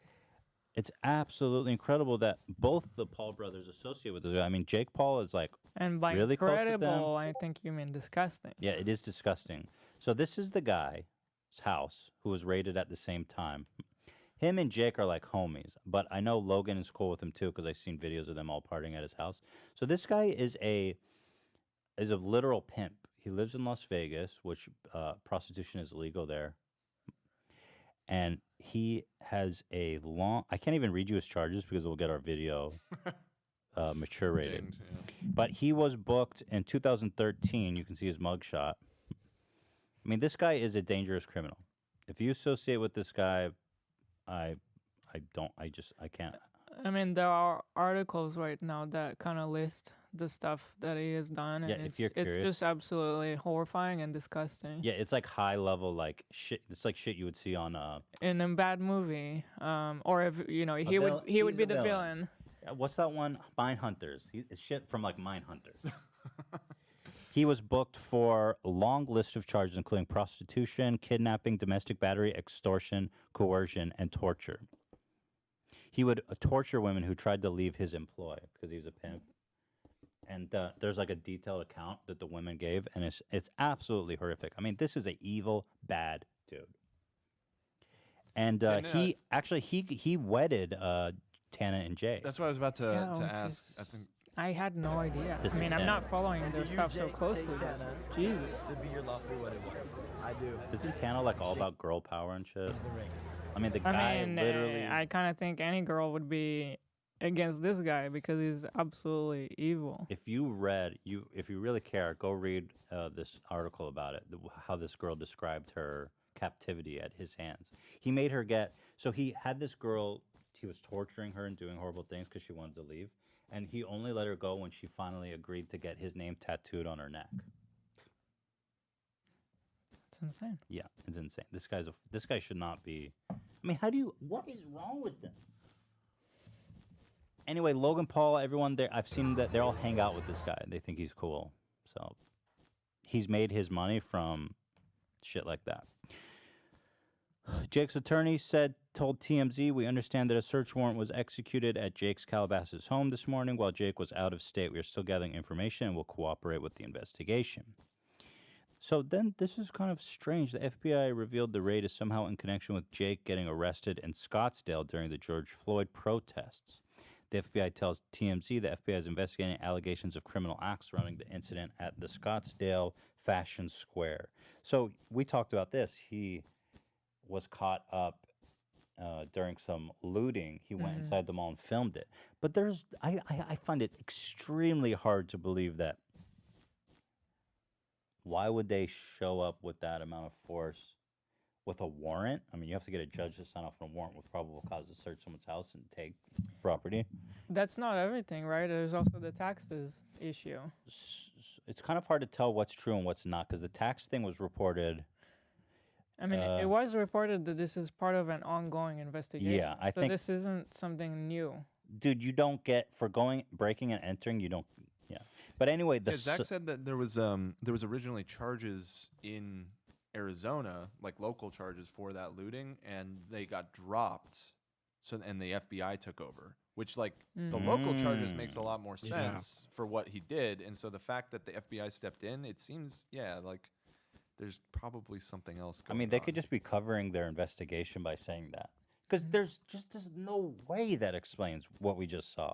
incredible that both the Paul brothers associate with this guy. I mean, Jake Paul is like And by really close with them. incredible, I think you mean disgusting. Yeah, it is disgusting. So this is the guy's house who was raided at the same time. Him and Jake are like homies, but I know Logan is cool with him too because I've seen videos of them all partying at his house. So this guy is a literal pimp. He lives in Las Vegas, which prostitution is illegal there. And he has a long. I can't even read you his charges because we'll get our video mature rated. Dinged, yeah. But he was booked in 2013. You can see his mugshot. I mean, this guy is a dangerous criminal. If you associate with this guy, I can't. I mean, there are articles right now that kind of list the stuff that he has done, and Yeah, if you're it's curious. just absolutely horrifying and disgusting. Yeah, it's like high level, like shit. It's like shit you would see on In a bad movie, or if you know, he villain- would he would he's be a the villain. villain. What's that one? Mine Hunters. It's shit from like Mine Hunters. He was booked for a long list of charges, including prostitution, kidnapping, domestic battery, extortion, coercion, and torture. He would torture women who tried to leave his employ because he was a pimp. And there's like a detailed account that the women gave, and it's absolutely horrific. I mean, this is an evil, bad dude. And he wedded Tana and Jay. That's what I was about to Yeah, which ask. is- I think I had no idea. This I mean, is I'm Tana. not following their stuff so closely. but Jesus. To be your lawfully wedded wife. I do. Isn't Tana like all about girl power and shit? I mean, the guy I mean, literally. I kind of think any girl would be against this guy because he's absolutely evil. If you really care, go read this article about it. How this girl described her captivity at his hands. He made her so he had this girl. He was torturing her and doing horrible things because she wanted to leave, and he only let her go when she finally agreed to get his name tattooed on her neck. It's insane. Yeah, it's insane. This guy should not be. I mean, what is wrong with them? Anyway, Logan Paul, everyone there, I've seen that they all hang out with this guy. They think he's cool. So he's made his money from shit like that. Jake's attorney told TMZ, "We understand that a search warrant was executed at Jake's Calabasas home this morning while Jake was out of state. We are still gathering information and will cooperate with the investigation." So then this is kind of strange. The FBI revealed the raid is somehow in connection with Jake getting arrested in Scottsdale during the George Floyd protests. The FBI tells TMZ the FBI is investigating allegations of criminal acts surrounding the incident at the Scottsdale Fashion Square. So we talked about this. He was caught up during some looting. He went inside the mall and filmed it. But I find it extremely hard to believe that. Why would they show up with that amount of force with a warrant? I mean, you have to get a judge to sign off on a warrant with probable cause to search someone's house and take property. That's not everything, right? There's also the taxes issue. It's kind of hard to tell what's true and what's not because the tax thing was reported. I mean, it was reported that this is part of an ongoing investigation. Yeah, I think this isn't something new. Dude, you don't get for breaking and entering. You don't. Yeah, but anyway, Zach said that there was originally charges in Arizona, like local charges for that looting, and they got dropped. So and the FBI took over, which like the local charges makes a lot more sense for what he did. And so the fact that the FBI stepped in, it seems like there's probably something else going on. I mean, they could just be covering their investigation by saying that. Because there's no way that explains what we just saw.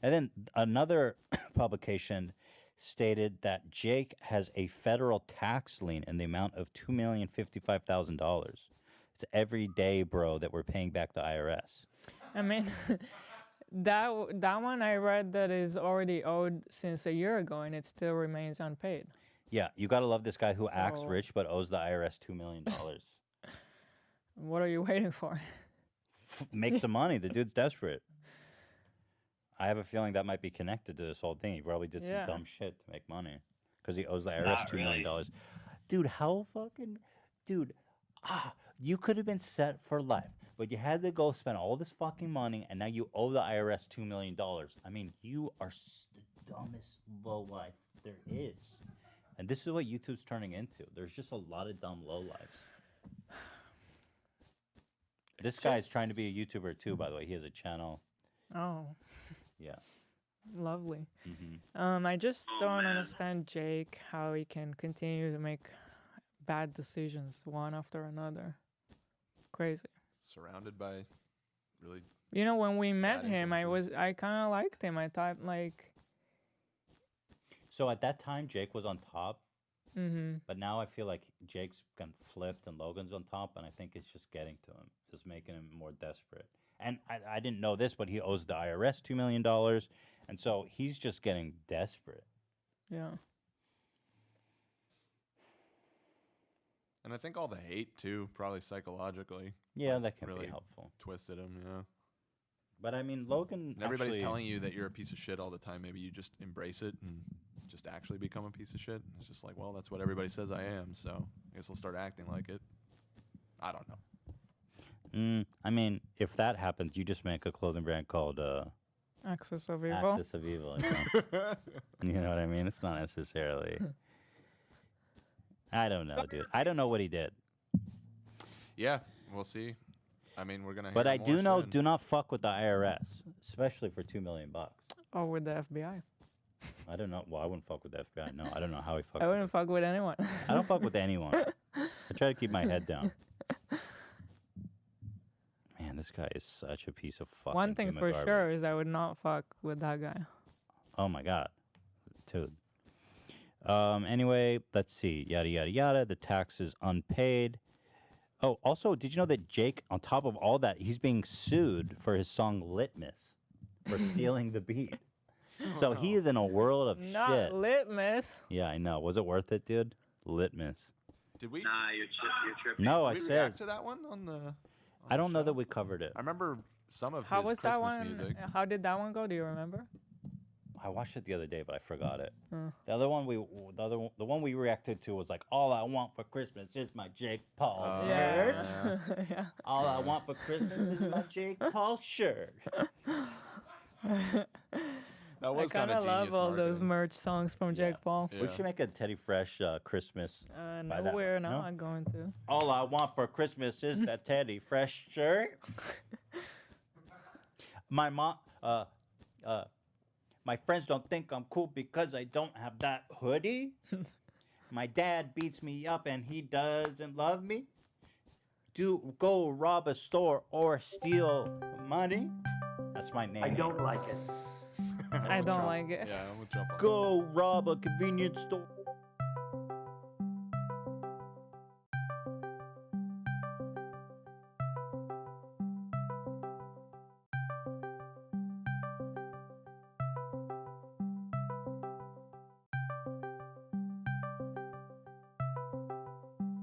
And then another publication stated that Jake has a federal tax lien in the amount of $2,055,000. It's every day, bro, that we're paying back the IRS. I mean, that one I read that is already owed since a year ago, and it still remains unpaid. Yeah, you got to love this guy who acts rich but owes the IRS $2 million. What are you waiting for? Make some money. The dude's desperate. I have a feeling that might be connected to this whole thing. He probably did some dumb shit to make money because he owes the IRS $2 million. Dude, how fucking... Dude, you could have been set for life, but you had to go spend all this fucking money, and now you owe the IRS $2 million. I mean, you are the dumbest lowlife there is. And this is what YouTube's turning into. There's just a lot of dumb lowlifes. This guy is trying to be a YouTuber too, by the way. He has a channel. Oh. Yeah. Lovely. I just don't understand Jake, how he can continue to make bad decisions one after another. Crazy. Surrounded by really... You know, when we met him, I kind of liked him. I thought, like... So at that time, Jake was on top. Mm-hmm. But now I feel like Jake's gotten flipped and Logan's on top, and I think it's just getting to him. Just making him more desperate. And I didn't know this, but he owes the IRS $2 million, and so he's just getting desperate. Yeah. And I think all the hate, too, probably psychologically. Yeah, that can really be helpful. Twisted him, But I mean, Logan. And everybody's telling you that you're a piece of shit all the time. Maybe you just embrace it and just actually become a piece of shit. It's just like, well, that's what everybody says I am, so I guess I'll start acting like it. I don't know. I mean, if that happens, you just make a clothing brand called Axis of Evil. Axis of Evil. You know what I mean? It's not necessarily. I don't know, dude. I don't know what he did. Yeah, we'll see. I mean, we're gonna. But hear I more do know, soon. do not fuck with the IRS, especially for $2 million. Or with the FBI. I don't know. Well, I wouldn't fuck with the FBI. No, I don't know how he fucked. I wouldn't fuck with anyone. I don't fuck with anyone. I try to keep my head down. Man, this guy is such a piece of fucking. One thing human for garbage. sure is I would not fuck with that guy. Oh my god, dude. Anyway, let's see. Yada yada yada. The tax is unpaid. Oh, also, did you know that Jake, on top of all that, he's being sued for his song "Litmus" for stealing the beat. So he is in a world of Not shit. Litmus. Yeah, I know. Was it worth it, dude? Litmus. Did we? Nah, you're tripping. No, Did I we said. react to that one on the. I don't know that we covered it. I remember some of How his was Christmas that one? music. How did that one go? Do you remember? I watched it the other day, but I forgot it. Oh. The one we reacted to was like, "All I want for Christmas is my Jake Paul shirt." Yeah. All I want for Christmas is my Jake Paul shirt. That was I kind of love all those merch songs from Jake Paul. We should make a Teddy Fresh Christmas. by No, that we're one. not No? going to. All I want for Christmas is that Teddy Fresh shirt. My mom, my friends don't think I'm cool because I don't have that hoodie. My dad beats me up and he doesn't love me. Do go rob a store or steal money. That's my name. I don't like it. I don't like it. Yeah, I'm gonna jump on Go rob a convenience store.